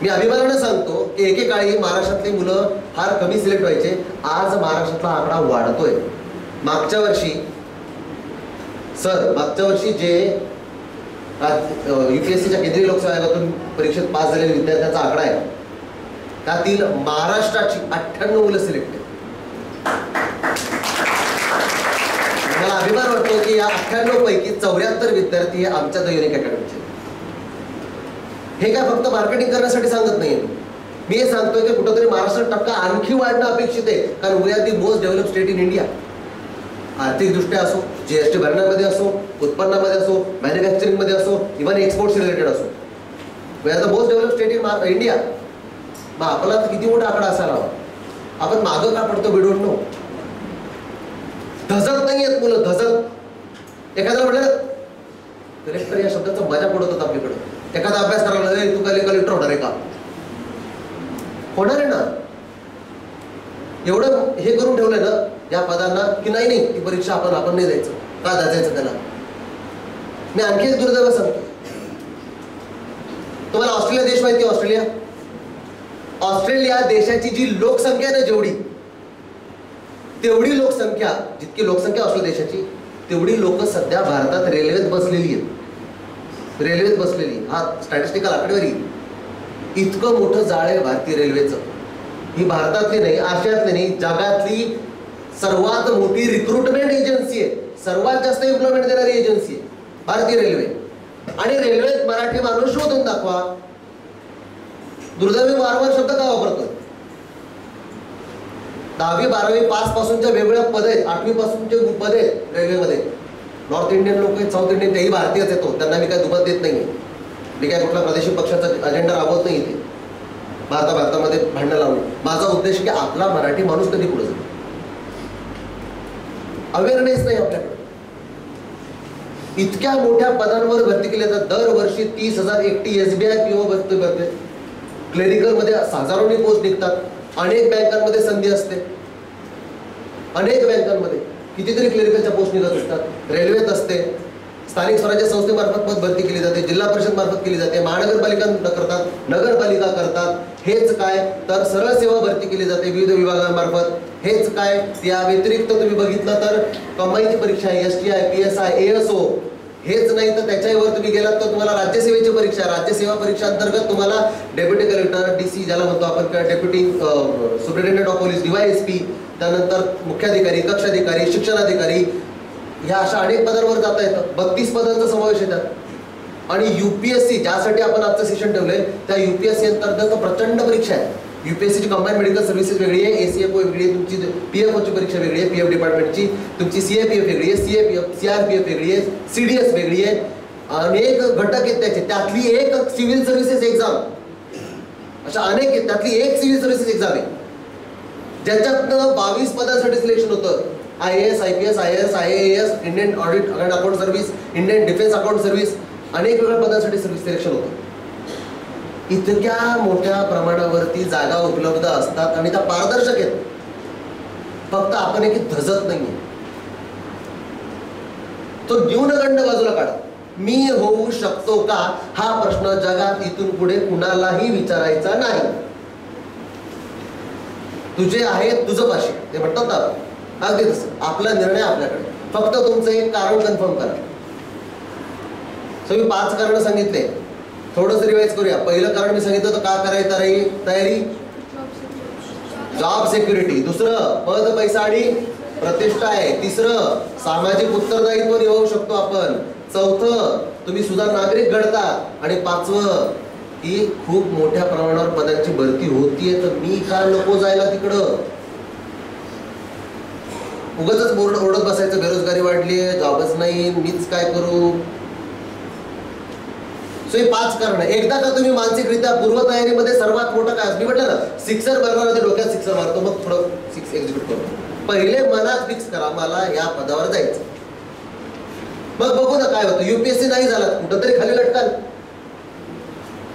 मी अभिमानाने सांगतो की एकेकाळी महाराष्ट्रातली मुलं फार कमी सिलेक्ट व्हायचे. आज महाराष्ट्रातला आकडा वाढतोय. मागच्या वर्षी जे UPSCच्या केंद्रीय लोकसेवा आयोगातून परीक्षेत पास झालेल्या विद्यार्थ्यांचा आकडा आहे, त्यातील महाराष्ट्राची 98 मुलं सिलेक्ट आहेत. मला अभिमान वाटतो की या 98 पैकी 74 विद्यार्थी हे आमच्या द युनिक अकॅडमीचे. हे काय फक्त मार्केटिंग करण्यासाठी सांगत नाही, मी हे सांगतोय की कुठंतरी महाराष्ट्रात टक्का आणखी वाढणं अपेक्षित आहे. कारण we are the most develop state in India. आर्थिकदृष्ट्या असो, GST भरण्यामध्ये असो, उत्पन्नामध्ये असो, मॅन्युफॅक्चरिंगमध्ये असो, इव्हन एक्सपोर्ट्स रिलेटेड असो, we are the most develop state in India. मग आपला किती मोठा आकडा असायला हवा. आपण मागं का पडतो वी डोंट नो. धजत नाही आहेत मुलं, धजत. एखाद्याला म्हटलं कलेक्टर या शब्दाचा मजा पडत आपल्याकडे. एखादा अभ्यास करायला तू कलेक्टर होणार आहे का? होणार आहे ना. एवढं हे करून ठेवलंय ना या पदांना की नाही ती परीक्षा आपण नाही द्यायचं. का द्यायचं त्याला? मी आणखी एक दुर्दैव सांगतो. तुम्हाला ऑस्ट्रेलिया देश माहिती आहे? ऑस्ट्रेलिया देशाची जी लोकसंख्या आहे ना, तेवढी लोकसंख्या, जितकी लोकसंख्या ऑस्ट्रेलिया देशाची, तेवढी लोक सध्या भारतात रेल्वेत बसलेली आहेत. रेल्वेत बसलेली, हा स्टॅटिस्टिकल आकडेवारी. इतकं मोठं जाळ आहे भारतीय रेल्वेचं. ही भारतातली नाही, आशियातली नाही, जगातली सर्वात मोठी रिक्रुटमेंट एजन्सी आहे. सर्वात जास्त एम्प्लॉयमेंट देणारी एजन्सी आहे भारतीय रेल्वे. आणि रेल्वेत मराठी माणूस शोधून दाखवा. दुर्दैवी वारंवार शब्द का वापरतोय? 10वी 12वी पास पासूनच्या वेगवेगळ्या पद आहेत, 8वी पासूनचे पद आहेत रेल्वेमध्ये. नॉर्थ इंडियन लोक आहेत, साऊथ इंडियन, तेही भारतीयच येतो. त्यांना मी काय दुमत देत नाहीये. मी काय कुठला प्रादेशिक पक्षाचा अजेंडा राबवत नाही इथे भारतामध्ये भांडण लावून. माझा उद्देश की आपला मराठी माणूस कधी पुढे जाईल. अवेअरनेस नाही आपल्याकडे. इतक्या मोठ्या पदांवर भरती केली जातात. दरवर्षी 30,000 एकटी SBI PO भरते. क्लेरिकल मध्ये हजारोनी पोस्ट निघतात. अनेक बँकांमध्ये संधी असते. अनेक बँकांमध्ये कितीतरी क्लेरिकलच्या पोस्ट निघत असतात. रेल्वेत असते. स्थानिक स्वराज्य संस्थेमार्फत पद भरती केली जाते. जिल्हा परिषद मार्फत केली जाते. महानगरपालिका करतात, नगरपालिका करतात. हेच काय तर सरळ सेवा भरती केली जाते विविध विभागांमार्फत. हेच काय या व्यतिरिक्त तुम्ही बघितलं तर कमाईची परीक्षा आहे, STI, PSI, ASO. हेच नाही तर त्याच्यावर तुम्ही गेलात तर तुम्हाला राज्यसेवेची परीक्षा, राज्यसेवा परीक्षा अंतर्गत तुम्हाला डेप्युटी कलेक्टर, DC ज्याला म्हणतो आपण, deputy superintendent of police, DYSP, त्यानंतर मुख्याधिकारी, कक्षाधिकारी, शिक्षणाधिकारी, ह्या अशा अनेक पदांवर जाता येतं. 32 पदांचा समावेश येतात. आणि UPSC ज्यासाठी आपण आजचं सेशन ठेवलंय त्या UPSC अंतर्गत प्रचंड परीक्षा आहे. UPSCची कंबाईन मेडिकल सर्व्हिसेस वेगळी आहे, ACFO वेगळी आहे, तुमची PFOची परीक्षा वेगळी आहे, PF डिपार्टमेंटची, तुमची CAPF वेगळी आहे, CRPF वेगळी आहे, CDS वेगळी आहे. अनेक घटक आहेत त्याचे. त्यातली एक सिव्हिल सर्व्हिसेस एक्झाम, अशा अनेक आहेत. त्यातली एक सिव्हिल सर्व्हिसेस एक्झाम आहे ज्याच्यातनं 22 पदांसाठी सिलेक्शन होतं. IAS, IPS, IAS, IAS, Indian audit and account service, Indian defence account service, अनेक वेगळ्या पदांसाठी सिलेक्शन होतं. इतक्या मोठ्या प्रमाणावरती जागा उपलब्ध असतात आणि त्या पारदर्शक आहेत. फक्त आपण एक धजत नाहीये. तो न्यूनगंड बाजूला काढा. मी होऊ शकतो का हा प्रश्न जगात इथून पुढे कुणालाही विचारायचा नाही. तुझे आहे तुझं पाशी, ते म्हणतात ना, अगदी तसं. आपला निर्णय आपल्याकडे. फक्त तुमचं एक कारण कन्फर्म करा. मी 5 कारण सांगितले. थोडंसं रिवाइज करूया. पहिलं कारण मी सांगितलं तर का करायची तयारी, जॉब सिक्युरिटी. दुसरं पद, पैसा आणि प्रतिष्ठा आहे. तिसरं सामाजिक उत्तरदायित्व निभावू शकतो आपण. चौथं तुम्ही सुद्धा नागरिक घडता. आणि 5वं की खूप मोठ्या प्रमाणावर पदांची भरती होतीये, तर मी का नको जायला तिकडं? उगाचच बोर्ड ओढत बसायचं, बेरोजगारी वाढली आहे, जॉबच नाही, मीच काय करू? सो हे 5 कारण. एकदा का तुम्ही मानसिकरित्या पूर्वतयारीमध्ये सर्वात मोठं काय मी म्हटलं ना, सिक्सर मारणार, डोक्यात सिक्सर मारतो, मग थोडं 6 एक्झिक्यूट करतो. पहिले मनात फिक्स करा मला या पदावर जायचं. मग बघू ना काय होतं. युपीएससी नाही झाला, कुठंतरी खाली लटकाल.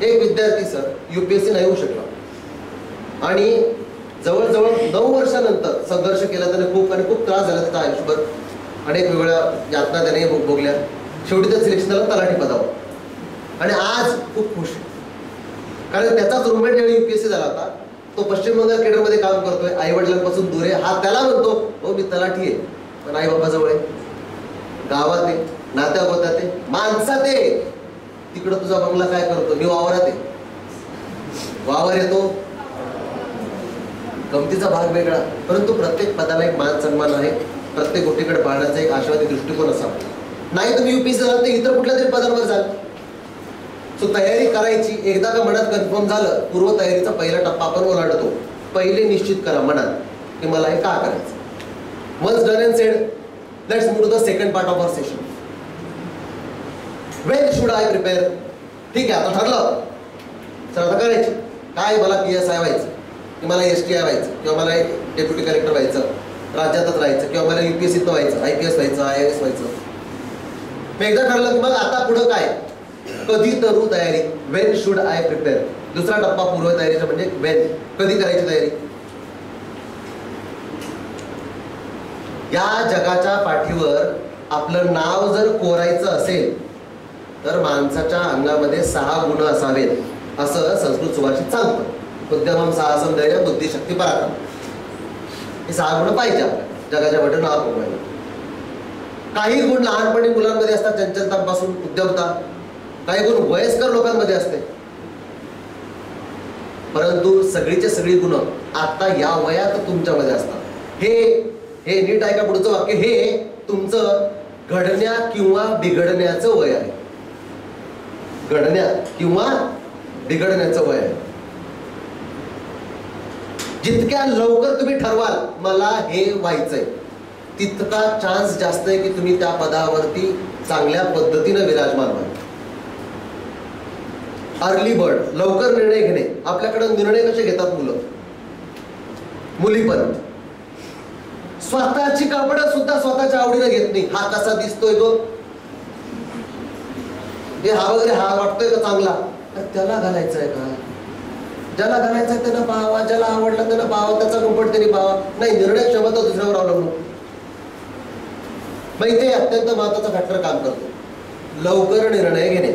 एक विद्यार्थी सर युपीएससी नाही होऊ शकला आणि जवळजवळ 9 वर्षानंतर संघर्ष केला त्याने खूप, आणि खूप त्रास झाला त्याचा आयुष्यभर. अनेक वेगळ्या यातना त्याने भोगल्या. शेवटी त्या सिलेक्शन झालं तलाठी पदावर आणि आज खूप खुश आहे. कारण त्याचाच रूममेट जेव्हा युपीएससी झाला होता, तो पश्चिम बंगाल केडरमध्ये काम करतोय, आई वडिलांपासून दूर आहे. हा त्याला म्हणतो हो मी तलाठी आहे, पण आई बाबाजवळ आहे, गावात आहे, नात्या गोत्यात आहे, माणसात आहे. तिकडं तुझा बंगला काय करतो? मी वावरात आहे. वावर येतो, गमतीचा भाग वेगळा. परंतु प्रत्येक पदाला एक मान सन्मान आहे. प्रत्येक गोष्टीकडे पाहण्याचा एक आशावादी दृष्टिकोन असावा. नाही तुम्ही युपीएससी झाला तर इतर कुठल्या तरी पदांवर जाल. सो तयारी करायची. एकदा का मनात कन्फर्म झालं, पूर्व तयारीचा पहिला टप्पा आपण ओलांडतो. पहिले निश्चित करा मनात की मला हे का करायचं. Once done and said, let's move to the second part of our session. When should I prepare? ठीक आहे, आता ठरलं सर आता करायची काय, मला PSI व्हायचं, की मला STI व्हायचं, किंवा मला डेप्युटी कलेक्टर व्हायचं, राज्यातच राहायचं, किंवा मला UPSCत व्हायचं, IPS व्हायचं, IAS व्हायचं. मग एकदा ठरलं की मग आता पुढं काय? कधी करू तयारी? Wien should I prepare? दुसरा टप्पा पूर्व तयारीचा म्हणजे वेन, कधी करायची तयारी. या जगाच्या पाठीवर आपलं नाव जर कोरायचं असेल तर माणसाच्या अंगामध्ये 6 गुण असावेत, असं संस्कृत सुभाषित सांगतं. उद्यमम साहसम धैर्य बुद्धी शक्ती पराक्रम. हे 6 गुण पाहिजे आपल्या जगाच्या पाठीवर नाव कोरायला. काही गुण लहानपणी मुलांमध्ये असतात, चंचलतांपासून उद्यमता. काही गुण वयस्कर लोकांमध्ये असते. परंतु सगळीचे सगळी गुण आता या वयात तुमच्यामध्ये असतात. हे नीट ऐका पुढचं वाक्य. हे तुमचं घडण्या किंवा बिघडण्याचं वय आहे. घडण्या किंवा बिघडण्याचं वय आहे. जितक्या लवकर तुम्ही ठरवाल मला हे व्हायचंय, तितका चान्स जास्त आहे की तुम्ही त्या पदावरती चांगल्या पद्धतीने विराजमान व्हाल. अर्ली बर्ड, लवकर निर्णय घेणे. आपल्याकडे निर्णय कसे घेतात मुलं, मुली पण. स्वतःची कापडं सुद्धा स्वतःच्या आवडीने घेत नाही. हा कसा दिसतोय तो, हे हा वगैरे, हा वाटतोय का चांगला, त्याला घालायचं आहे का? ज्याला घालायचं आहे त्यानं पाहावा, ज्याला आवडला त्यानं पाहावा, त्याचा कम्फर्ट त्यांनी पाहावा. नाही, निर्णय क्षमता दुसऱ्यावर अवलंबून. मग इथे अत्यंत महत्वाचा फॅक्टर काम करतो, लवकर निर्णय घेणे.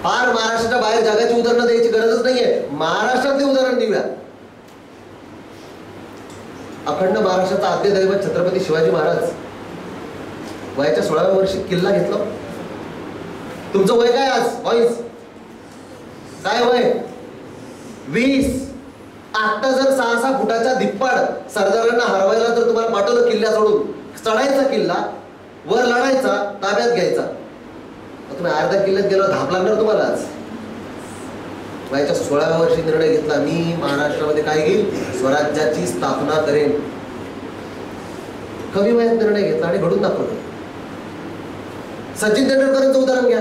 फार महाराष्ट्राच्या बाहेर जगाची उदाहरणं द्यायची गरजच नाहीये, महाराष्ट्रातले उदाहरण देऊया. अखंड महाराष्ट्राचा आद्य दैवत छत्रपती शिवाजी महाराज वयाच्या 16व्या वर्षी किल्ला घेतला. तुमचं वय काय आज? वॉइस काय वय? 20. आता जर 6-6 फुटाच्या धिप्पाड सरदारांना हरवायला जर तुम्हाला पाठवलं किल्ला सोडून, चढायचा किल्ला, वर लढायचा, ताब्यात घ्यायचा, तुम्ही अर्ध्या किल्ल्यात गेलो, धाप लागणार तुम्हाला. आज वयाच्या 16व्या वर्षी निर्णय घेतला, मी महाराष्ट्रामध्ये काय घेईल, स्वराज्याची स्थापना करेन. कमी वयात निर्णय घेतला आणि घडून दाखवलं. सचिन तेंडुलकरांचं उदाहरण घ्या.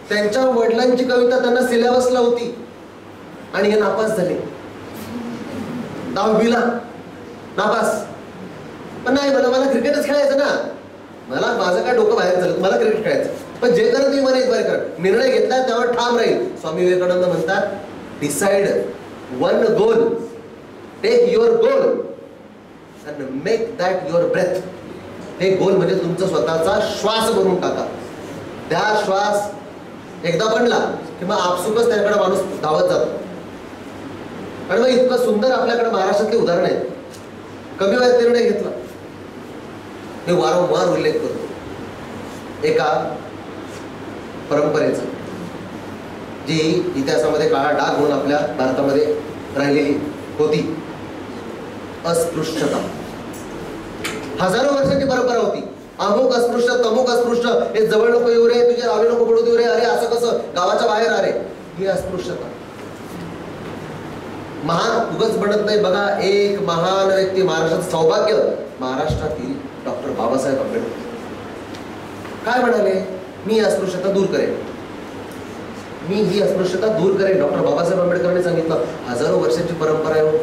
त्यांच्या वडिलांची कविता त्यांना सिलेबसला होती आणि हे नापास झाले. 10वीला नापास. पण नाही, मला क्रिकेटच खेळायचं ना, मला माझं काय डोकं बाहेर झालं, मला क्रिकेट खेळायचं. पण जे करत तुम्ही मला एक बार कर, निर्णय घेतला त्यावर ठाम राहील. स्वामी विवेकानंद म्हणतात, decide one goal, take your goal and make that your breath. हे गोल म्हणजे तुमचा स्वतःचा श्वास बनवून टाका. त्या श्वास एकदा बनला की मग आपसुकच त्याकडे माणूस धावत जातो. आणि मग इतकं सुंदर आपल्याकडे महाराष्ट्रातले उदाहरण आहेत. कमी वयात निर्णय घेतला. मी वारंवार उल्लेख करतो एका परंपरेचा, जी इतिहासामध्ये काळा डाग म्हणून आपल्या भारतामध्ये राहिलेली होती. अस्पृश्यता हजारो वर्षांची परंपरा होती. अमुक अस्पृश्य तमुक अस्पृश्य, हे जवळ नको येऊ रे, तुझे रावले नको पडू देऊ रे, अरे असं कसं, गावाच्या बाहेर अरे, ही अस्पृश्यता. महान उगच बनत नाही. बघा, एक महान व्यक्ती, महाराष्ट्राचं सौभाग्य, महाराष्ट्रातील डॉक्टर बाबासाहेब आंबेडकर काय म्हणाले, मी अस्पृश्यता दूर करेन, मी ही अस्पृश्यता दूर करेन. डॉक्टर बाबासाहेब आंबेडकरांनी सांगितलं. हजारो वर्षांची परंपरा आहे.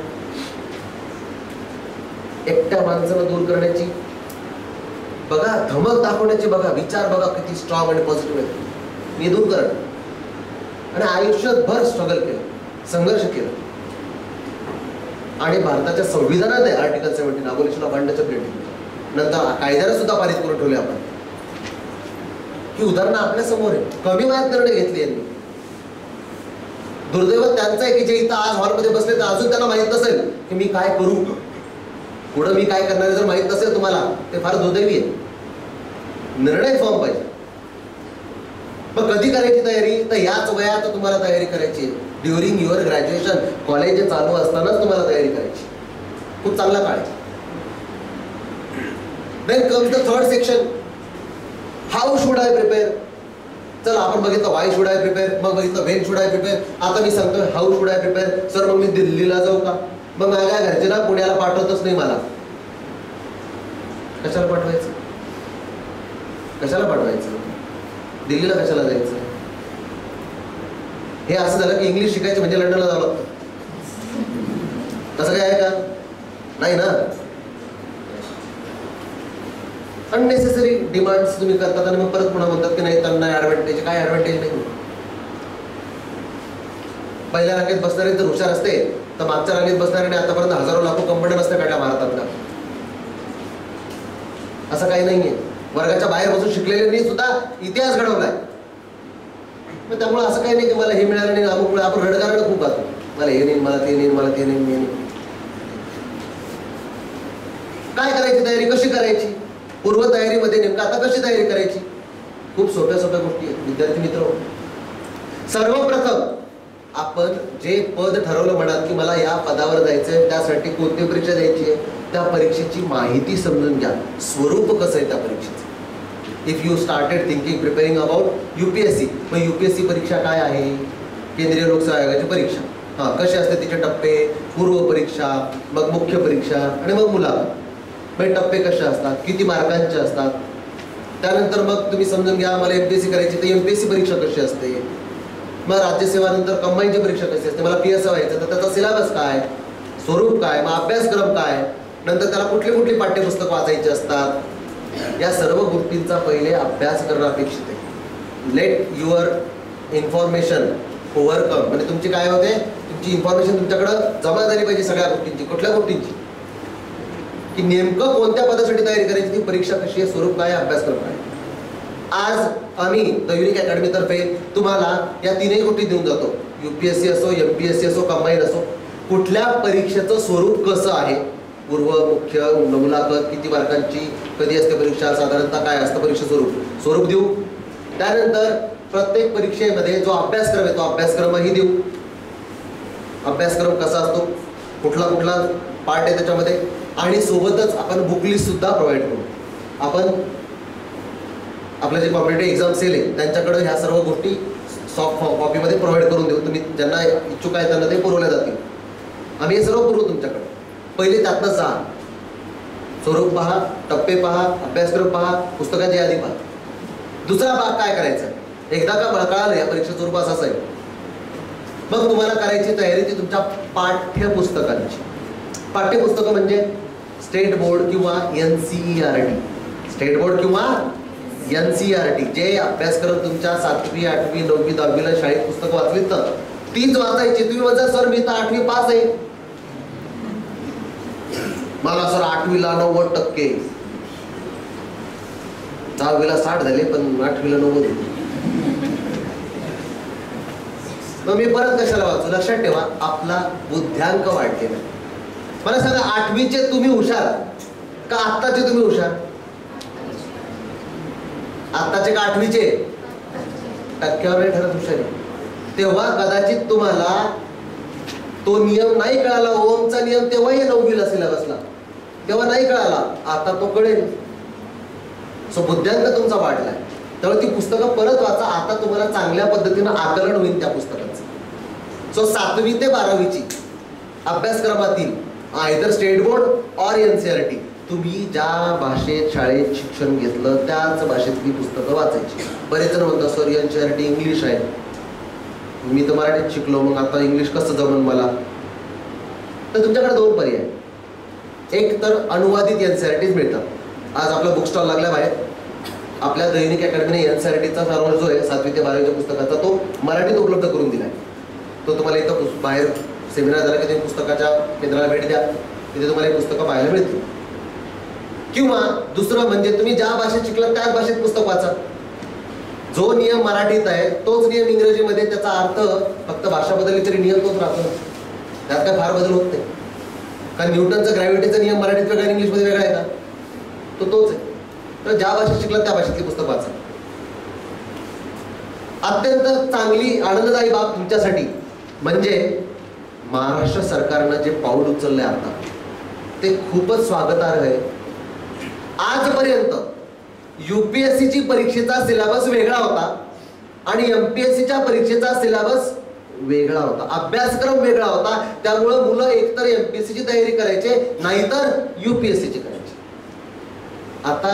एकट्या माणसाला दूर करण्याची बघा, धमक दाखवण्याची बघा, विचार बघा किती स्ट्रॉंग आणि पॉझिटिव्ह आहे. मी दूर करेन. आणि आयुष्यभर स्ट्रगल केलं, संघर्ष केला. आणि भारताच्या संविधानात आहे आर्टिकल 17, अबॉलिशन ऑफ अनटचेबिलिटी. नंतर कायद्याने सुद्धा पारित करून ठेवले आपण. ही उदाहरणं आपल्या समोर आहे. कमी वयात निर्णय घेतले यांनी. दुर्दैव त्यांचं आहे की जे इथं आज हॉलमध्ये बसले तर अजून त्यांना माहित नसेल की मी काय करू, पुढं मी काय करणार, जर माहित नसेल तुम्हाला, ते फार दुर्दैवी आहे. निर्णय फॉर्म पाहिजे. मग कधी करायची तयारी, तर याच वयात तुम्हाला तयारी करायची आहे. ड्युरिंग युअर ग्रॅज्युएशन, कॉलेज चालू असतानाच तुम्हाला तयारी करायची. खूप चांगला काळ आहे. Then comes the third section, how should I prepare. चला, आपण बघितलं वाय शुड आय प्रिपेअर, मग बघितलं व्हेन शुड आय प्रिपेअर. आता मी सांगतोय how should I prepare. Sir मग मी दिल्लीला जाऊ का? मग माझ्या घरचे ना पुण्याला पाठवतच नाही मला. कशाला पाठवायचं, कशाला पाठवायचं, दिल्लीला कशाला जायचं? हे असं झालं की इंग्लिश शिकायचं म्हणजे लंडनला जावं लागतं. तसं काय आहे का? नाही ना. अननेसेसरी डिमांड्स तुम्ही करतात आणि मग परत पुन्हा म्हणतात की नाही त्यांना ऍडव्हान्टेज. काय ऍडव्हान्टेज नाही. पहिल्या रांगेत बसणारे जर हुशार असते तर मागच्या रांगेत बसणाऱ्याने आतापर्यंत हजारो लाखो कंपन्या नसत्या काढल्या भारतातल्या. असं काही नाहीये. वर्गाच्या बाहेर बसून शिकलेल्यांनी सुद्धा इतिहास घडवलाय. त्यामुळे असं काही नाही की मला हे मिळालं नाही, अमुक मिळालं. आपण रडगाणं खूप गातो, मला हे नाही, मला ते नाही, मला ते नाही. काय करायची तयारी, कशी करायची, पूर्व तयारीमध्ये नेमकं आता कशी तयारी करायची? खूप सोप्या सोप्या गोष्टी आहेत विद्यार्थी मित्र. सर्वप्रथम आपण जे पद ठरवलं म्हणाल की मला या पदावर जायचंय, त्यासाठी कोणती परीक्षा द्यायची आहे, त्या परीक्षेची माहिती समजून घ्या. स्वरूप कसं आहे त्या परीक्षेचं. If you started thinking preparing about UPSC, मग UPSC परीक्षा काय आहे? केंद्रीय लोकसेवा आयोगाची परीक्षा. हां, कसे असते तिचे टप्पे? पूर्व परीक्षा, मग मुख्य परीक्षा आणि मग मुलाखत. मग टप्पे कसे असतात, किती मार्कांचे असतात. त्यानंतर मग तुम्ही समजून घ्या मला MPSC करायची तर MPSC परीक्षा कशी असते. मग राज्यसेवानंतर कंबाईनची परीक्षा कशी असते. मला PSI व्हायचं तर त्याचा सिलेबस काय, स्वरूप काय, मग अभ्यासक्रम काय, नंतर त्याला कुठली कुठली पाठ्यपुस्तक वाचायची असतात. या सर्व गोष्टींचा पहिले अभ्यास करणं अपेक्षित आहे. Late your information overcome. म्हणजे तुमची काय होते, तुमची इन्फॉर्मेशन तुमच्याकडं जमा झाली पाहिजे सगळ्या गोष्टींची. कुठल्या गोष्टींची, की नेमकं कोणत्या पदासाठी तयारी करायची, ती परीक्षा कशी आहे, स्वरूप काय, अभ्यासक्रम काय. आज आम्ही द युनिक अकॅडमी तर्फे तुम्हाला या तीनही गोष्टी देऊन जातो. UPSC असो, MPSC असो, कंबाईन असो. कुठल्या परीक्षेचं स्वरूप कसं आहे, पूर्व, मुख्य, मुलाखत, किती मार्कांची, कधी असते परीक्षा, साधारणतः काय असतं परीक्षा स्वरूप देऊ. त्यानंतर प्रत्येक परीक्षेमध्ये जो अभ्यासक्रम आहे तो अभ्यासक्रमही देऊ. अभ्यासक्रम कसा असतो, कुठला कुठला पार्ट आहे त्याच्यामध्ये, आणि सोबतच आपण बुकलिस्ट सुद्धा प्रोव्हाइड करू. आपण आपलं जे कॉम्पिटेटिव्ह एक्झाम सेल आहे त्यांच्याकडे ह्या सर्व गोष्टी सॉफ्ट कॉपीमध्ये प्रोव्हाइड करून देऊ. तुम्ही ज्यांना इच्छुक आहे त्यांना ते पुरवल्या जातील. आम्ही हे सर्व पुरवू तुमच्याकडे. पहिले त्यातनं जा, स्वरूप पहा, टप्पे पहा, अभ्यासक्रम पहा, पुस्तकांची यादी पहा. दुसरा भाग काय करायचा, एकदा का मला कळालं या परीक्षा स्वरूप असं आहे, मग तुम्हाला करायची तयारी ती तुमच्या पाठ्यपुस्तकांची. पाठ्यपुस्तकं म्हणजे स्टेट बोर्ड किंवा NCERT, स्टेट बोर्ड किंवा NCERT जे अभ्यासक्रम तुमच्या 7वी, 8वी, 9वी, 10वीला शाळेत पुस्तकं वाचलीत तर तीच वाचायची. तुम्ही म्हणता सर मी तर 8वी पास आहे, मला सर 8वीला 90%, 10वीला 60 झाले पण 8वीला 90. मग मी परत कशाला वाचू? लक्षात ठेवा, आपला बुद्ध्यांक वाढलेला. मला सांगा, 8वीचे तुम्ही हुशार का आत्ताचे तुम्ही हुशार? आत्ताचे का 8वीचे? टक्क्यावर नाही ठरत हुशारी. तेव्हा कदाचित तुम्हाला तो नियम नाही कळाला, ओमचा नियम, तेव्हाही 9वीला सिलेबसला, तेव्हा नाही कळाला, आता तो कळेल. सो बुद्ध्यांक तुमचा वाढलाय, त्यामुळे ती पुस्तकं परत वाचा. आता तुम्हाला चांगल्या पद्धतीनं आकलन होईल त्या पुस्तकाचं. सो 7वी ते 12वीची अभ्यासक्रमातील either state board or NCERT तुम्ही ज्या भाषेत शाळेत शिक्षण घेतलं त्याच भाषेतली पुस्तकं वाचायची. बरेच जण म्हणतात सर NCERT इंग्लिश आहे, मी तर मराठीत शिकलो, मग आता इंग्लिश कसं जमन मला. तर तुमच्याकडे 2 पर्याय. एक तर अनुवादित NCERTs मिळतात. आज आपला बुक स्टॉल लागला बाहेर. आपल्या दैनिक अकॅडमीने NCERTचा सारांश जो आहे 7वी ते 12वीच्या पुस्तकाचा तो मराठीत उपलब्ध करून दिला आहे. तो तुम्हाला इथं बाहेर सेमिनार झाला की तुम्ही पुस्तकाच्या केंद्राला भेट द्या, तिथे तुम्हाला ही पुस्तकं पाहायला मिळतील. किंवा दुसरं म्हणजे तुम्ही ज्या भाषेत शिकला त्याच भाषेत पुस्तक वाचा. जो नियम मराठीत आहे तोच नियम इंग्रजीमध्ये, त्याचा अर्थ फक्त भाषा बदलली तरी नियम तोच राहतो. त्यात काय फार बदल होत नाही. कारण न्यूटनचा ग्रॅव्हिटीचा नियम मराठीत वेगळा आणि इंग्लिशमध्ये वेगळा आहे का? तो तोच आहे. तर ज्या भाषेत शिकला त्या भाषेतली पुस्तक वाचा. अत्यंत चांगली आनंददायी बाब तुमच्यासाठी म्हणजे महाराष्ट्र सरकारनं जे पाऊल उचललंय आता ते खूपच स्वागतार्ह आहे. आजपर्यंत UPSCची परीक्षेचा सिलेबस वेगळा होता आणि MPSCच्या परीक्षेचा सिलेबस वेगळा होता, अभ्यासक्रम वेगळा होता. त्यामुळं मुलं एकतर MPSCची तयारी करायचे नाहीतर UPSCची करायची. आता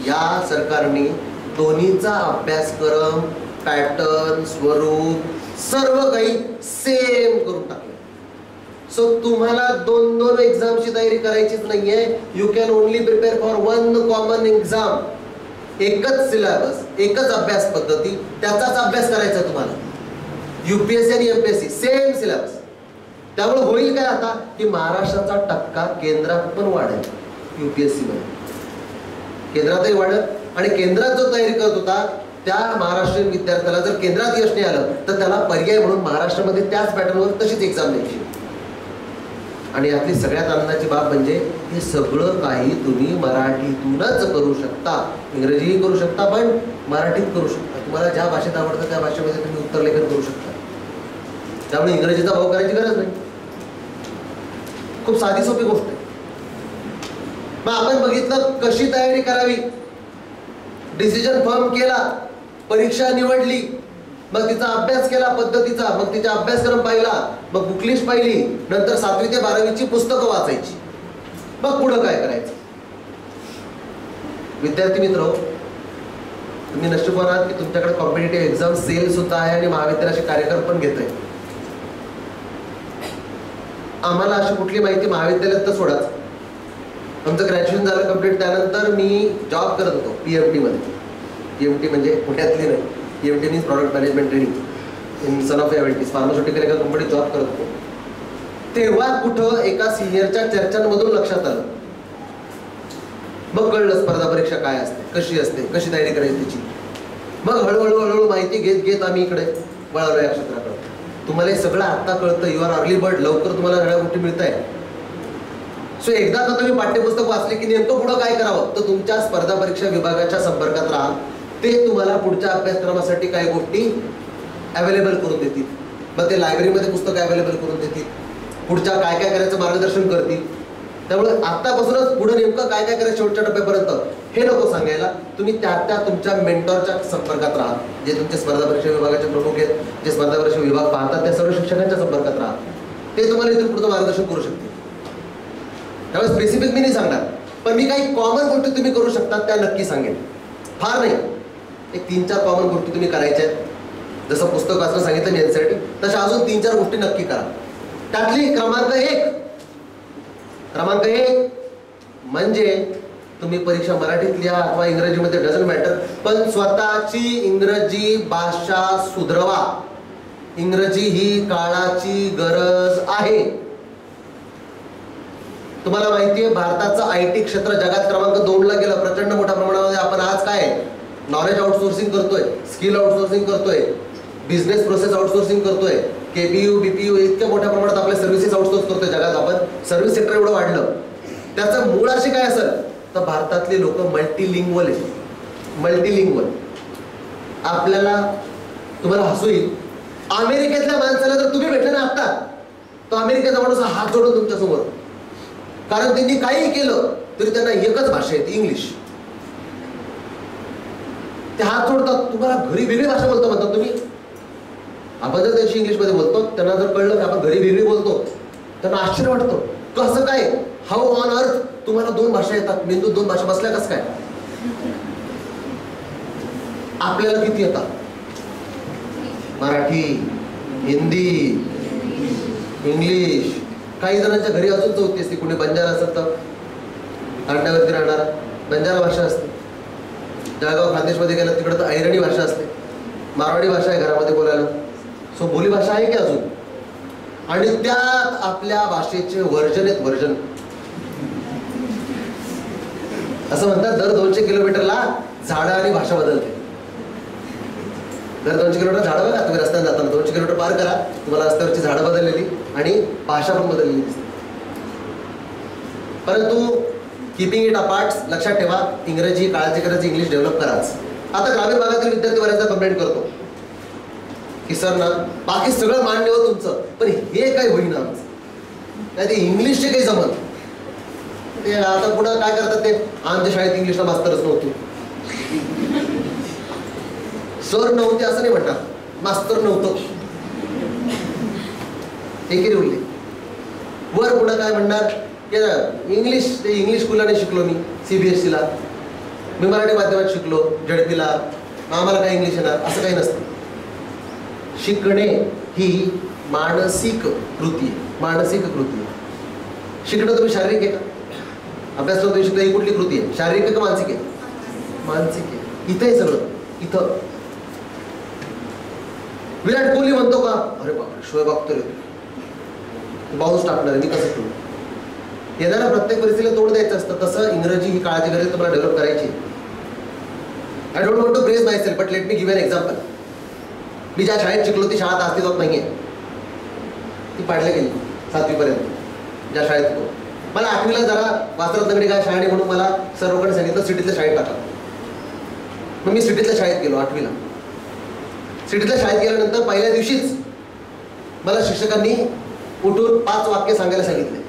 या सरकारने दोन्हीचा अभ्यासक्रम, पॅटर्न, स्वरूप सर्व काही सेम करून टाकलं. सो तुम्हाला 2 एक्झामची तयारी करायचीच नाहीये. You can only prepare for 1 common exam. एकच सिलेबस, एकच अभ्यास पद्धती, त्याचाच अभ्यास करायचा तुम्हाला. UPSC आणि MPSC सेम सिलेबस. त्यामुळे होईल काय आता की महाराष्ट्राचा टक्का केंद्रात पण वाढेल. UPSC मध्ये केंद्रातही वाढेल आणि केंद्रात जो तयारी करत होता त्या महाराष्ट्रीयन विद्यार्थ्याला जर केंद्रात यश नाही आलं तर त्याला पर्याय म्हणून महाराष्ट्रामध्ये त्याच पॅटर्नवर तशीच एक्झाम द्यायची. आणि यातली सगळ्यात आनंदाची बाब म्हणजे हे सगळं काही तुम्ही मराठीतूनच करू शकता. इंग्रजीही करू शकता पण मराठीत करू शकता. तुम्हाला ज्या भाषेत आवडतं त्या भाषेमध्ये तुम्ही उत्तरलेखन करू शकता. त्यामुळे इंग्रजीचा भाव करायची गरज नाही. खूप साधी सोपी गोष्ट आहे. मग आपण बघितलं कशी तयारी करावी. डिसिजन फॉर्म केला, परीक्षा निवडली, मग तिचा अभ्यास केला पद्धतीचा, मग तिचा अभ्यासक्रम पाहिला, मग बुकलिस्ट पाहिली, नंतर 7वी ते 12वीची पुस्तकं वाचायची. मग पुढं काय करायचं. विद्यार्थी मित्र, तुम्ही नशीबवान आहात की तुमच्याकडे कॉम्पिटिटिव्ह एक्झाम सेल सुद्धा आहे आणि महाविद्यालयाचे कार्यक्रम पण घेत आहे. आम्हाला अशी कुठली माहिती महाविद्यालयात तर सोडाच. आमचं ग्रॅज्युएशन झालं कम्प्लीट, त्यानंतर मी जॉब करत होतो PMT मध्ये. PMT म्हणजे पुण्यातली नाही, PMT means product management training in Sanofi Aventis pharmaceutical एका कंपनीत जॉब करत होतो. तेव्हा कुठं एका सिनियरच्या चर्चांमधून लक्षात आलं. मग कळलं स्पर्धा परीक्षा काय असते, कशी असते, कशी तयारी करायची त्याची. मग हळूहळू माहिती घेत घेत आम्ही इकडे वळालो या क्षेत्राकडे. तुम्हाला हे सगळं आत्ता कळतं. You are early bird. लवकर तुम्हाला सगळ्या गोष्टी मिळत आहेत. सो एकदा का तुम्ही पाठ्यपुस्तक वाचले की नेमकं पुढं काय करावं तर तुमच्या स्पर्धा परीक्षा विभागाच्या संपर्कात राहा. ते तुम्हाला पुढच्या अभ्यासक्रमासाठी काही गोष्टी अवेलेबल करून देतील. मग ते लायब्ररीमध्ये पुस्तकं अवेलेबल करून देतील, पुढच्या काय काय करायचं मार्गदर्शन करतील. त्यामुळे आत्तापासूनच पुढे नेमकं काय काय करायचं शेवटच्या टप्प्यापर्यंत हे नको सांगायला. तुम्ही त्या तुमच्या मेंटॉरच्या संपर्कात राहा, जे तुमचे स्पर्धा परीक्षा विभागाचे प्रमुख आहेत, जे स्पर्धा परीक्षा विभाग पाहतात त्या सर्व शिक्षकांच्या संपर्कात राहा. ते तुम्हाला इथून पुढचं मार्गदर्शन करू शकतील. त्यामुळे स्पेसिफिक मी नाही सांगणार, पण मी काही कॉमन गोष्टी तुम्ही करू शकता त्या नक्की सांगेन. फार नाही, एक 3-4 कॉमन गोष्टी तुम्ही करायच्या आहेत. जसं पुस्तक वाचलं सांगितलं मी NCERT, तशा अजून 3-4 गोष्टी नक्की करा. त्यातली क्रमांक एक म्हणजे तुम्ही परीक्षा मराठीत लिहा अथवा इंग्रजीमध्ये, डझंट मॅटर, पण स्वतःची इंग्रजी भाषा सुधरवा. इंग्रजी ही काळाची गरज आहे. तुम्हाला माहिती आहे भारताचं IT क्षेत्र जगात क्रमांक 2ला गेलं प्रचंड मोठ्या प्रमाणामध्ये. आपण आज काय नॉलेज आउटसोर्सिंग करतोय, स्किल आउटसोर्सिंग करतोय, बिझनेस प्रोसेस आउटसोर्सिंग करतोय, KPU BPU इतक्या मोठ्या प्रमाणात आपल्या सर्व्हिसेस आउटसोर्स करतोय जगात. आपण सर्व्हिस सेक्टर एवढं वाढलं. त्याचं मूळ असे काय असेल तर भारतातले लोक मल्टीलिंग्वल आहेत. मल्टीलिंग्वल. आपल्याला तुम्हाला हसू येईल, अमेरिकेतल्या माणसाला जर तुम्ही भेटले ना आत्ता तर अमेरिकेचा माणूस हात जोडून तुमच्या समोर, कारण त्यांनी काही केलं तरी त्यांना एकच भाषा येते, इंग्लिश. ते हात जोडतात. तुम्हाला घरी वेगळी भाषा बोलतो म्हणतात तुम्ही. आपण जर त्यांची इंग्लिशमध्ये बोलतो, त्यांना जर कळलं की आपण घरी वेगळी बोलतो, त्यांना आश्चर्य वाटतं. कसं काय, हाऊ ऑन अर्थ तुम्हाला 2 भाषा येतात, मेंदूत 2 भाषा बसल्या कसं काय? आपल्याला किती येतात? मराठी, हिंदी, इंग्लिश. काही जणांच्या घरी अजून चौथी असते. कुणी बंजारा असेल तर अंड्यावरती राहणारा बंजारा भाषा असते. जळगाव खानदेशमध्ये गेलं तिकडं तर ऐरणी भाषा असते. मारवाडी भाषा आहे घरामध्ये बोलायला. सो बोली भाषा आहे की अजून. आणि त्यात आपल्या भाषेचे वर्जन आहेत, वर्जन. असं म्हणतात दर 200 किलोमीटरला झाडं आणि भाषा बदलते. दर 200 किलोमीटर झाडं बघा तुम्ही रस्त्याने जाताना, 200 किलोमीटर पार करा, तुम्हाला रस्त्यावरची झाडं बदललेली आणि भाषा पण बदललेली दिसते. परंतु किपिंग इट अपार्ट, लक्षात ठेवा, इंग्रजी काळाची गरज, इंग्लिश डेव्हलप कराच. आता ग्रामीण भागातील विद्यार्थी बऱ्याचदा कंप्लेंट करतो की सर ना बाकी सगळं मान्य हो तुमचं, पण हे काय होईना नाही, ते इंग्लिशचे काही जमत. ते आता पुढं काय करतात, ते आमच्या शाळेत इंग्लिशला मास्तरच नव्हते. सर नव्हते असं नाही म्हणतात, मास्तर नव्हतं एकेरी बोलले. वर पुढं काय म्हणणार, इंग्लिश, ते इंग्लिश स्कूलला नाही शिकलो मी, CBSEला, मी मराठी माध्यमात शिकलो, झडपीला, आम्हाला काय इंग्लिश येणार, असं काही नसतं. शिकणे ही मानसिक कृती आहे, मानसिक कृती आहे. शिकणं तुम्ही शारीरिक आहे का? अभ्यास तुम्ही शिकणं ही कुठली कृती आहे, शारीरिक आहे का मानसिक आहे? मानसिक आहे. इथं आहे सगळं. इथं विराट कोहली म्हणतो का, अरे बापरे शोएब अख्तर बाउन्स टाकणार, मी कसं करू? येणाऱ्या प्रत्येक परिस्थितीला तोड द्यायचं असतं. तसं इंग्रजी ही काळाची गरज तुम्हाला डेव्हलप करायची. I don't want to praise myself, but let me give an example. मी ज्या शाळेत शिकलो ती शाळा अस्तित्वात नाहीये, ती पाडली गेली 7वी पर्यंत ज्या शाळेत होतो. मला 8वीला जरा वासरत नगडी काय शाळेने म्हणून मला सर्वकडे सांगितलं सिटीतल्या शाळेत टाका. मग मी सिटीतल्या शाळेत गेलो 8वीला. सिटीतल्या शाळेत गेल्यानंतर पहिल्या दिवशीच मला शिक्षकांनी उठून 5 वाक्य सांगायला सांगितले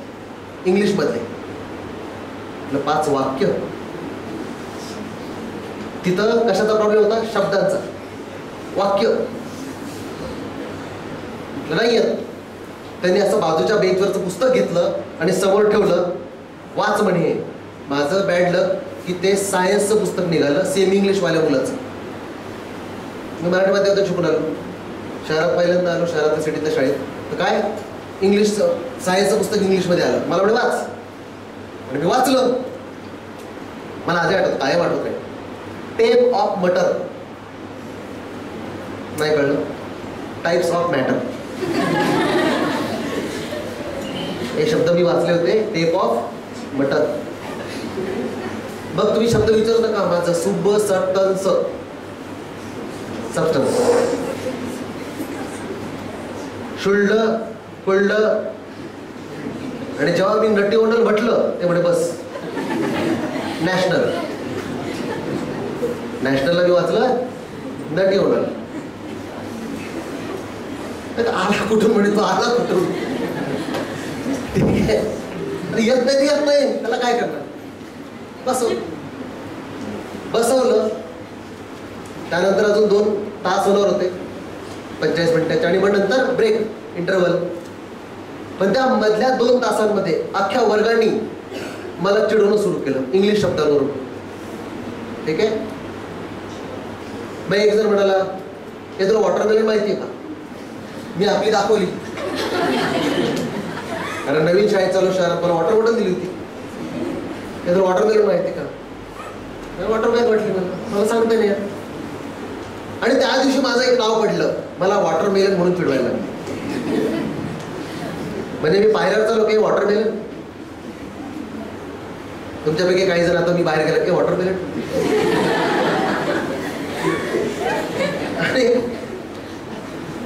इंग्लिशमधले. 5 वाक्य. तिथं कशाचा प्रॉब्लेम होता? शब्दांचा. वाक्य नाही येत. त्यांनी असं बाजूच्या बेंचवरचं पुस्तक घेतलं आणि समोर ठेवलं, वाच म्हणे. माझं बॅड लक की ते सायन्सचं पुस्तक निघालं, सेमी इंग्लिशवाल्या मुलाचं. मी मराठी माध्यमातून शिकून आलो, शहरात पहिल्यांदा आलो, शहरातल्या सिटीतल्या शाळेत. तर काय इंग्लिशचं सायन्सचं पुस्तक इंग्लिशमध्ये आलं. मला म्हणजे वाच, आणि मी वाचलं. मला आधी आठवत, काय आठवत काय, टेप ऑफ मटर. नाही कळलं? टाइप्स ऑफ मॅटर हे शब्द मी वाचले होते. टेप ऑफ मटर. बघ तुम्ही शब्द विचारू नका माझं. Substance, substance. Should, cooled. आणि जेव्हा मी नटी ओंडल म्हटलं ते म्हणे बस नॅशनल. नॅशनलला मी वाचलं नटी ओंडल. आला कुठून म्हणतो, आला कुठून? येत नाही, येत नाही, त्याला काय करणार? बसवलं. त्यानंतर अजून 2 तास होणार होते, 45 मिनिटाचे, आणि मग नंतर ब्रेक, इंटरव्हल. पण त्या मधल्या 2 तासांमध्ये अख्ख्या वर्गाने मला चिडवणं सुरू केलं इंग्लिश शब्दांवरून. ठीक आहे. मग एक जण म्हणाला, हे तुला वॉटरमेलन माहिती आहे का? मी आपली दाखवली, कारण नवीन शाळेत चालू शहरात मला वॉटर बॉटल दिली होती. हे तुला वॉटरमेलन माहिती का? वॉटर बॅग वाटली मला सांगता नाही. आणि त्या दिवशी माझं एक नाव पडलं, मला वॉटरमेलन म्हणून चिडवायला लागलं. म्हणजे मी बाहेर चालू काही वॉटरमेलन. तुमच्यापैकी काही जण आता मी बाहेर गेला की वॉटरमेलन. आणि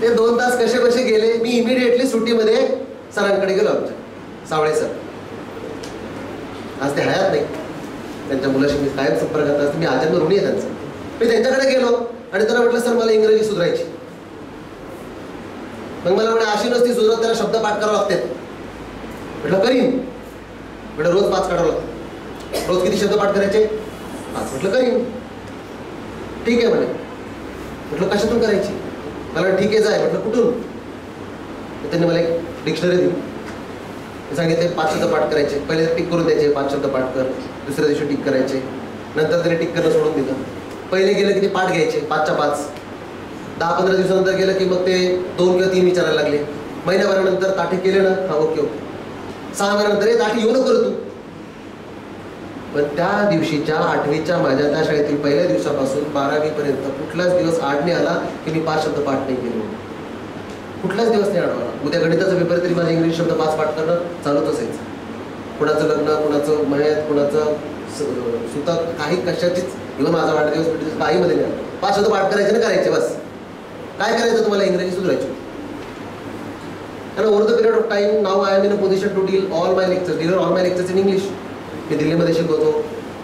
ते 2 तास कसे कसे गेले. मी इमिडिएटली सुट्टीमध्ये सरांकडे गेलो, आमच्या सावळे सर. आज ते हयात नाही, त्यांच्या मुलाशी मी कायम संपर्कात असते. मी आजन्म ऋणी आहे त्यांचं. मी त्यांच्याकडे गेलो आणि त्यांना म्हटलं सर मला इंग्रजी सुधारायची. मग मला म्हणे अशी नसती सुधारत, त्याला शब्द पाठ करावं लागतात. म्हटलं करीन. म्हटलं रोज 5 काढावं लागतं. रोज किती शब्द पाठ करायचे? 5. म्हटलं करीन. ठीक आहे म्हणे. म्हटलं कशातून करायची? मला ठीक आहे जाय. म्हटलं कुठून? त्यांनी मला एक डिक्शनरी दिली. सांगितले 5 शब्द पाठ करायचे. पहिले टिक करून द्यायचे, 5 शब्द पाठ कर. दुसऱ्या दिवशी टिक करायचे. नंतर त्याने टिक करणं सोडून दिलं. पहिले गेलं की ते पाठ घ्यायचे 5च्या 5. 10-15 दिवसानंतर गेलं की मग ते 2 किंवा 3 विचारायला लागले. महिन्याभरानंतर ताठी केले ना, हा ओके ओके. 6 महिन्यानंतर ताठी येऊ नको तू. पण त्या दिवशीच्या 8वीच्या माझ्या त्या शाळेतील पहिल्या दिवसापासून 12वी पर्यंत कुठलाच दिवस आड नाही आला की मी 5 शब्द पाठ नाही केले. कुठलाच दिवस नाही आढळला. उद्या गणिताचा पेपर तरी माझे इंग्लिश शब्द 5 पाठ करणं चालूच असायचं. कुणाचं लग्न, कुणाचं मयत, कुणाचं सुद्धा काही कशाचीच, इव्हन माझा वाढदिवस पिढीस काहीमध्ये नाही. 5 शब्द पाठ करायचे ना, करायचे बस. काय करायचं तुम्हाला? इंग्रजी सुधारायची. कारण over the period of time now I am in a position to deal all my lectures in English. मी दिल्लीमध्ये शिकवतो,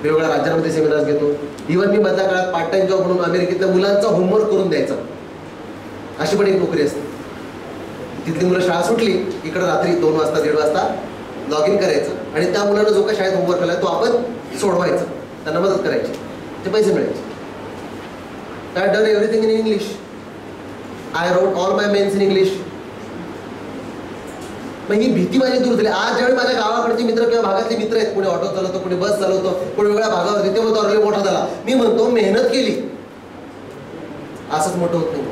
वेगवेगळ्या राज्यांमध्ये सेमिनार्स घेतो. इव्हन मी मधल्या काळात पार्ट टाइम जॉब म्हणून अमेरिकेतल्या मुलांचा होमवर्क करून द्यायचा. अशी पण एक नोकरी असते. तिथली मुलं शाळा सुटली इकडं रात्री 2 वाजता 1:30 वाजता लॉग इन करायचं आणि त्या मुलांना जो काही शाळेत होमवर्क आला तो आपण सोडवायचा, त्यांना मदत करायची, ते पैसे मिळायचे. I done everything in English. I wrote all my mains in English. मग ही भीती माझी दूर झाली. आज ज्यावेळी माझ्या गावाकडचे मित्र किंवा भागातले मित्र आहेत, कोणी ऑटो चालवतो, कोणी बस चालवतो, कोणी वेगळ्या भागावरती, ते म्हणतो अरे मोठा झाला. मी म्हणतो मेहनत केली, असंच मोठं होत नाही.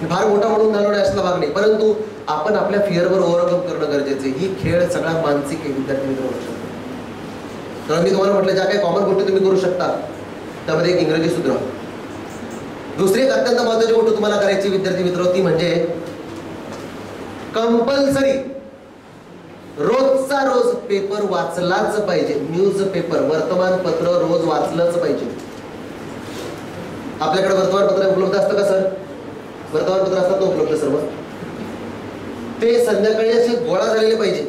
फार मोठा म्हणून झालो नाही असला भाग नाही, परंतु आपण आपल्या फिअरवर ओव्हरकम करणं गरजेचं आहे. ही खेळ सगळा मानसिक आहे. विद्यार्थी मित्र होऊ शकतो. तर मी तुम्हाला म्हटलं ज्या काही कॉमन गोष्टी तुम्ही करू शकता त्यामध्ये एक इंग्रजी सुधारा. दुसरी एक अत्यंत महत्त्वाची गोष्ट तुम्हाला करायची विद्यार्थी मित्र, ती म्हणजे कंपल्सरी रोजचा रोज पेपर वाचलाच पाहिजे. न्यूज पेपर, वर्तमानपत्र रोज वाचलंच पाहिजे. आपल्याकडे वर्तमानपत्र उपलब्ध असतं का सर? वर्तमानपत्र असतात ना उपलब्ध सर्व. ते संध्याकाळी असे गोळा झालेले पाहिजे,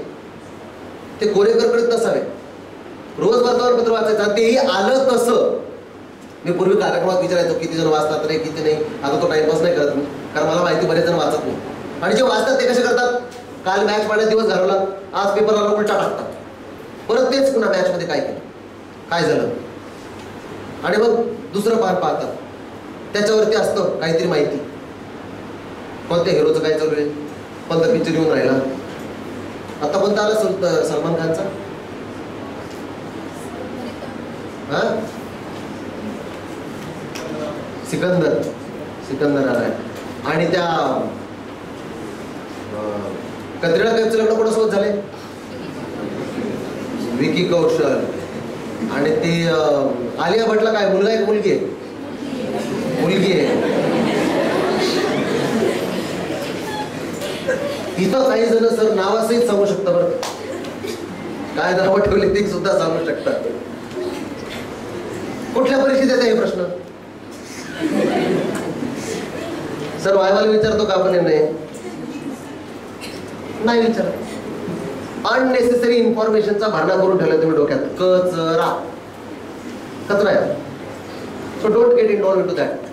ते कोरेकरकडे नसावे. रोज वर्तमानपत्र वाचायचं. तेही आलं तसं. मी पूर्वी कार्यक्रमात विचारायचो किती जण वाचतात रे, किती नाही. आता तो टाइमपास नाही करत मी, कारण मला माहिती बरेच जण वाचत नाही. आणि जे वाचतात ते कसे करतात? काल मॅच पाण्यात दिवस घालवला, आज पेपरला उलटा टाकतात, परत तेच पुन्हा मॅचमध्ये काय केलं, काय झालं, आणि मग दुसरं पान पाहतात. त्याच्यावरती असतं काहीतरी माहिती. कोणत्या हिरोचं काय चालू आहे, कोणता पिक्चर येऊन राहिला. आता कोणता आला सलमान खानचा? हा, सिकंदर आलाय. आणि त्या कतरिना कैफचं लग्न कोणासोबत झाले? विकी कौशल. आणि ती आलिया भटला काय मुलगा आहे, मुलगी आहे? मुलगी आहे. इथं काही जण सर नावासहित सांगू शकता बरं, काय नावं ठेवली ते सुद्धा सांगू शकतात. कुठल्या परीक्षेत हे प्रश्न? सर वायवाला विचारतो का आपण? नाही विचारत. अननेसेसरी इन्फॉर्मेशनचा भरणा करून ठेवला तुम्ही डोक्यात. कचरा आहे. So don't get involve in to that.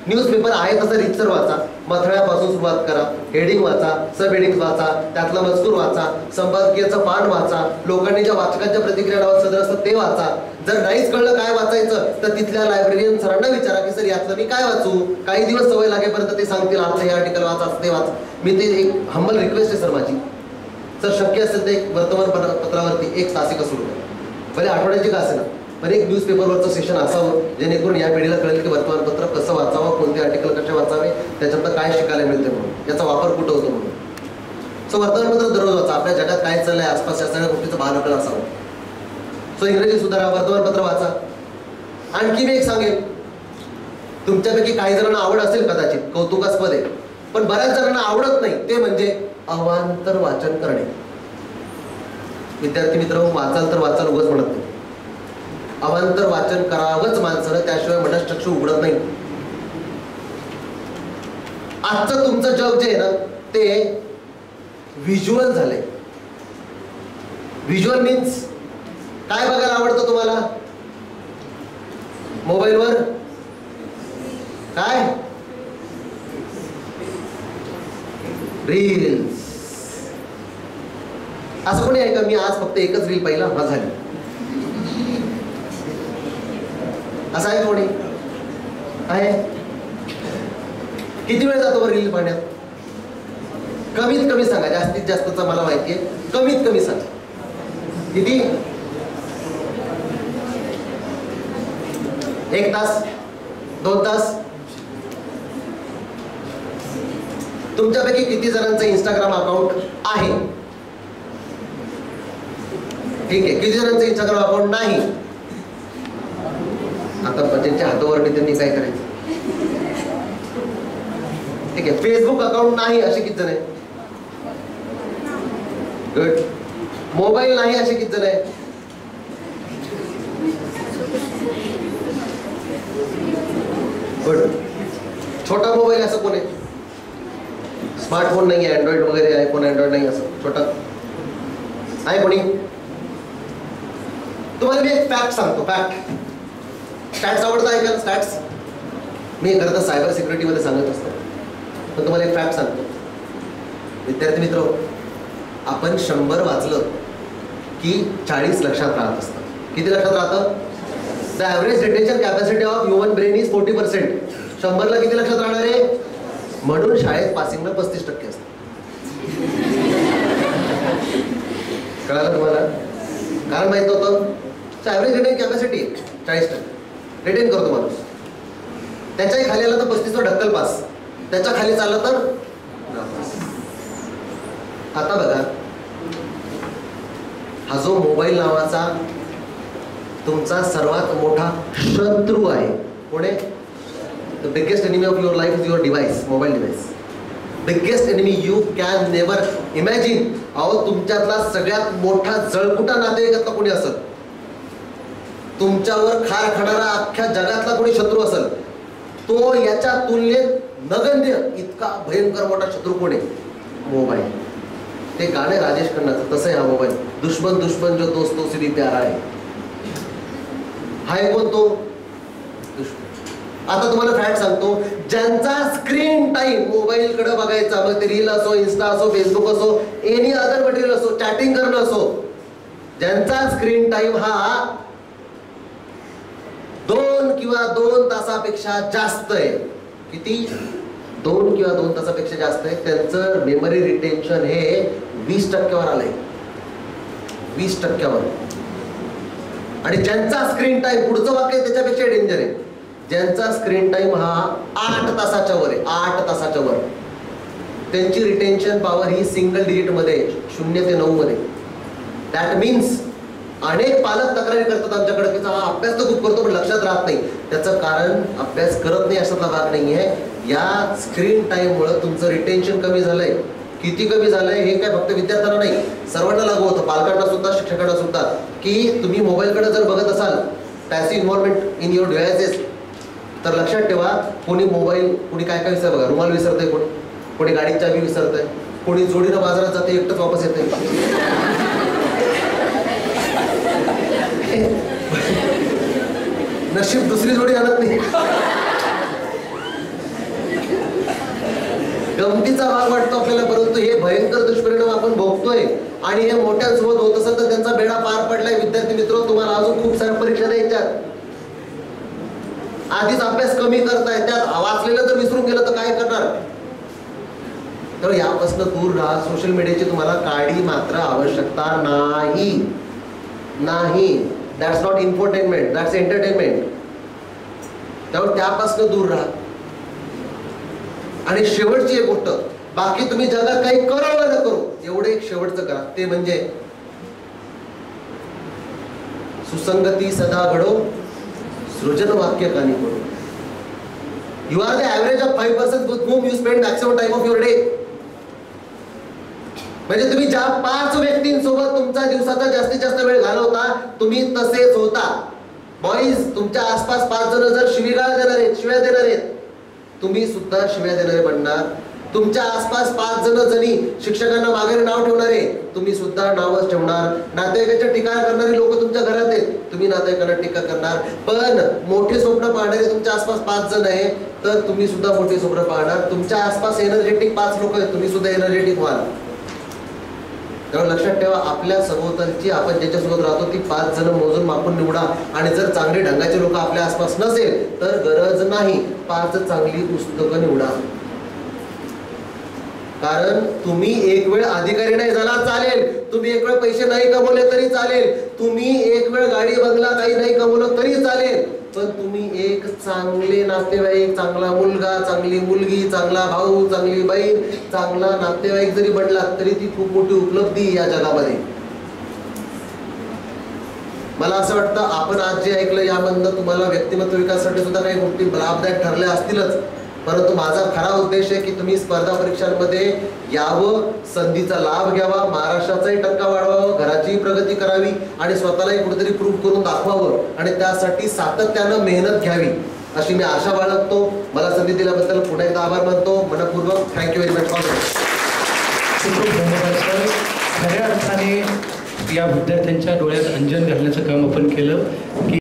Newspaper आहे तसं रितसर वाचा. मथळ्यापासून सुरुवात करा. हेडिंग वाचा, सब हेडिंग वाचा, त्यातला मजकूर वाचा, संपादकीयचं पान वाचा, लोकांनी ज्या वाचकांच्या प्रतिक्रिया नावात सदर असतात ते वाचा. जर नाहीच कळलं काय वाचायचं तर तिथल्या लायब्ररीयन सरांना विचारा की सर यातलं मी काय वाचू. काही दिवस सवय लागेपर्यंत ते सांगतील आपलं हे आर्टिकल वाचा, ते वाचा. मी ते एक हंबल रिक्वेस्ट आहे सर माझी, सर शक्य असेल तर एक वर्तमानपत्रावरती 1 तासिका सुरू करा, भले आठवड्याची का असेल, पण एक न्यूजपेपरवरचं सेशन असावं जेणेकरून या पिढीला कळेल की वर्तमानपत्र कसं वाचावं, कोणते आर्टिकल कसे वाचावे, त्याच्यातनं काय शिकायला मिळते म्हणून, याचा वापर कुठं होतो म्हणून. सो वर्तमानपत्र दररोज वाचा. आपल्या जगात काय चाललंय आसपास या सगळ्या गोष्टीचं भान आपल्याला असावं. सो इंग्रजी सुधारा, वर्तमानपत्र वाचा. आणखी मी एक सांगेन, तुमच्यापैकी काही जणांना आवड असेल कदाचित, कौतुकास्पद आहे, पण बऱ्याच जणांना आवडत नाही, ते म्हणजे अवांतर वाचन करणे. विद्यार्थी मित्र, वाचाल तर वाचाल उगाच म्हणत नाही. अवांतर वाचन करावंच माणसानं, त्याशिवाय मनश्चक्षु उघडत नाही. आजचं तुमचं जग जे आहे ना ते व्हिज्युअल झालंय. व्हिज्युअल मीन्स काय बघायला आवडतं तुम्हाला मोबाईलवर? काय? रील्स. असं कोणी आहे का मी आज फक्त एकच रील पाहिला हा झाली, असं आहे कोणी? आहे. किती वेळ जातो रील पाहण्यात? कमीत कमी सांगा, जास्तीत जास्तचा मला माहिती आहे, कमीत कमी सांगा. किती? 1 तास, 2 तास? तुमच्यापैकी किती जणांचं इंस्टाग्राम अकाउंट आहे? ठीक आहे. किती जणांचं इंस्टाग्राम अकाउंट नाही? आता ज्यांच्या हातावरती त्यांनी काय करायचं? ठीक आहे. फेसबुक अकाउंट नाही असे किती जण आहे? गुड. मोबाईल नाही असे किती जण आहे? गुड. छोटा मोबाईल असं कोण आहे? स्मार्टफोन नाही आहे, अँड्रॉइड वगैरे, आयफोन अँड्रॉइड नाही, असं छोटा आहे कोणी? तुम्हाला मी एक फॅक्ट सांगतो. फॅक्ट. स्टॅट्स आवडतं ऐकायला? स्टॅट्स मी खरं तर सायबर सिक्युरिटीमध्ये सांगत असतो, पण तुम्हाला एक फॅक्ट सांगतो. विद्यार्थी मित्र, आपण 100 वाचलं की 40 लक्षात राहत असतं. किती लक्षात राहतं? The average retention capacity of human brain is 40%. 100ला किती लक्षात राहणार आहे? म्हणून शाळेत पासिंगला 35% असतं. कळालं तुम्हाला? कारण माहित होतं ॲव्हरेज रिटेन कॅपॅसिटी 40% रिटेन करतो माणूस. त्याच्याही खाली आला तर 35वर ढक्कल पास, त्याच्या खाली चाललं तर नापास. आता बघा, हा जो मोबाईल नावाचा तुमचा सर्वात मोठा शत्रू आहे, कोण आहे? The biggest enemy of your life is your device, mobile device. Biggest enemy you can never imagine. अहो, तुमच्यातला सगळ्यात मोठा जळकुटा नातेवाईकातला कोणी असेल, तुमच्यावर खार खाणारा अख्ख्या जगातला कोणी शत्रू असेल, तो याच्या तुलनेत नगण्य इतका भयंकर मोठा शत्रू कोण आहे? मोबाईल. ते गाणं राजेश खन्नाचं, तसं आहे हा मोबाईल. दुश्मन दुश्मन जो दोस्त तो से भी प्यारा है. हाय कोण तो? दुश्मन. आता तुम्हाला फॅक्ट सांगतो, ज्यांचा स्क्रीन टाइम मोबाईलकडे बघायचा, मग ते रील असो, इन्स्टा असो, फेसबुक असो, एनी अदर मटेरियल असो, चॅटिंग करणं असो, ज्यांचा स्क्रीन टाइम हा 2 किंवा 2 तासापेक्षा जास्त आहे, किती? 2 किंवा 2 तासापेक्षा जास्त आहे, त्यांचं मेमरी रिटेन्शन हे 20% आलंय. 20%. आणि ज्यांचा स्क्रीन टाइम, पुढचं वाक्य त्याच्यापेक्षा डेंजर आहे, ज्यांचा स्क्रीन टाइम हा 8 तासाच्या वर आहे, 8 तासाच्या वर, त्यांची रिटेन्शन पॉवर ही सिंगल डिजिट मध्ये, 0 ते 9 मध्ये. दॅट मीन्स अनेक पालक तक्रारी करतात आमच्याकडे की हा अभ्यास तर खूप करतो पण लक्षात राहत नाही. त्याचं कारण अभ्यास करत नाही अशातला भाग नाही आहे. या स्क्रीन टाइममुळे तुमचं रिटेन्शन कमी झालंय. किती कमी झालंय हे काय फक्त विद्यार्थ्यांना नाही, सर्वांना लागू होतं, पालकांना सुद्धा, शिक्षकांना सुद्धा. की तुम्ही मोबाईलकडे जर बघत असाल, passive involvement in your devices, तर लक्षात ठेवा, कोणी मोबाईल, कोणी काय काय विसर, बघा, रुमाल विसरतंय, कोणी गाडीची चावी विसरतंय, कोणी जोडीनं बाजारात जाते, एकटंच वापस येते. नशीब दुसरी जोडी आणत नाही. गमतीचा भाग वाटतो आपल्याला, परंतु हे भयंकर दुष्परिणाम आपण भोगतोय. आणि हे मोठ्यांसोबत होत असेल तर त्यांचा बेडा पार पडलाय. विद्यार्थी मित्र, तुम्हाला अजून खूप साऱ्या परीक्षा द्यायच्यात. आधीच अभ्यास कमी करताय, त्यात वाचलेलं जर विसरून गेलं तर काय करणार? तर यापासून दूर राहा. सोशल मीडियाची तुम्हाला काळी मात्र आवश्यकता नाही. That's not infotainment, that's entertainment. त्यामुळे त्यापासून दूर राहा. आणि शेवटची एक गोष्ट, बाकी तुम्ही जगात काही करो वा न करू, एवढं एक शेवटचं करा, ते म्हणजे सुसंगती सदा घडो, सृजन वाक्य कानी पडो. You are the average of 5% with whom you spend maximum time of your day. म्हणजे तुम्ही ज्या 5 व्यक्तींसोबत तुमचा दिवसाचा जास्तीत जास्त वेळ घालवता, तुम्ही तसेच होता. बॉईज, तुमच्या आसपास 5 जण जर शिवीगाळ देणार आहेत, शिव्या देणार आहेत, तुम्ही सुद्धा शिव्या देणारे बनणार. तुमच्या आसपास 5 जणी शिक्षकांना मागे नाव ठेवणारे, तुम्ही सुद्धा नावच ठेवणार. नातेवाईकांच्या टीका करणारी लोक तुमच्या घरात आहेत, तुम्ही नातेवाईकांना टीका करणार. पण मोठे स्वप्न पाहणारे तुमच्या आसपास 5 जण आहे, तर तुम्ही सुद्धा मोठे स्वप्न पाहणार. तुमच्या आसपास एनर्जेटिक 5 लोक आहेत, तुम्ही सुद्धा एनर्जेटिक व्हाल. त्यामुळे लक्षात ठेवा, आपल्या सभोवतालची आपण ज्याच्यासोबत राहतो ती 5 जण मोजून मापून निवडा. आणि जर चांगली ढंगाचे लोक आपल्या आसपास नसेल तर गरज नाही, 5 चांगली पुस्तकं निवडा. कारण तुम्ही एक वेळ अधिकारी नाही झाला चालेल, तुम्ही एक वेळ पैसे नाही कमवले तरी चालेल, तुम्ही एक वेळ गाडी बंगला काही नाही कमवलं तरी चालेल, पण तुम्ही एक चांगले नातेवाईक, चांगला मुलगा, चांगली मुलगी, चांगला भाऊ, चांगली बहीण, चांगला नातेवाईक जरी बनलात तरी ती खूप मोठी उपलब्धी या जगामध्ये. मला असं वाटतं आपण आज जे ऐकलं यामधनं तुम्हाला व्यक्तिमत्व विकासासाठी सुद्धा काही गोष्टी लाभदायक ठरल्या असतीलच, परंतु माझा खरा उद्देश आहे की तुम्ही स्पर्धा परीक्षांमध्ये यावं, संधीचा लाभ घ्यावा, महाराष्ट्राचाही टक्का वाढवावा, घराचीही प्रगती करावी आणि स्वतःलाही कुठेतरी प्रूव्ह करून दाखवावं आणि त्यासाठी सातत्यानं मेहनत घ्यावी अशी मी आशा बाळगतो. मला संधी दिल्याबद्दल पुन्हा एकदा आभार मानतो मनपूर्वक. Thank you very much. खूप धन्यवाद सर. खऱ्या अर्थाने या विद्यार्थ्यांच्या डोळ्यात अंजन घालण्याचं काम आपण केलं की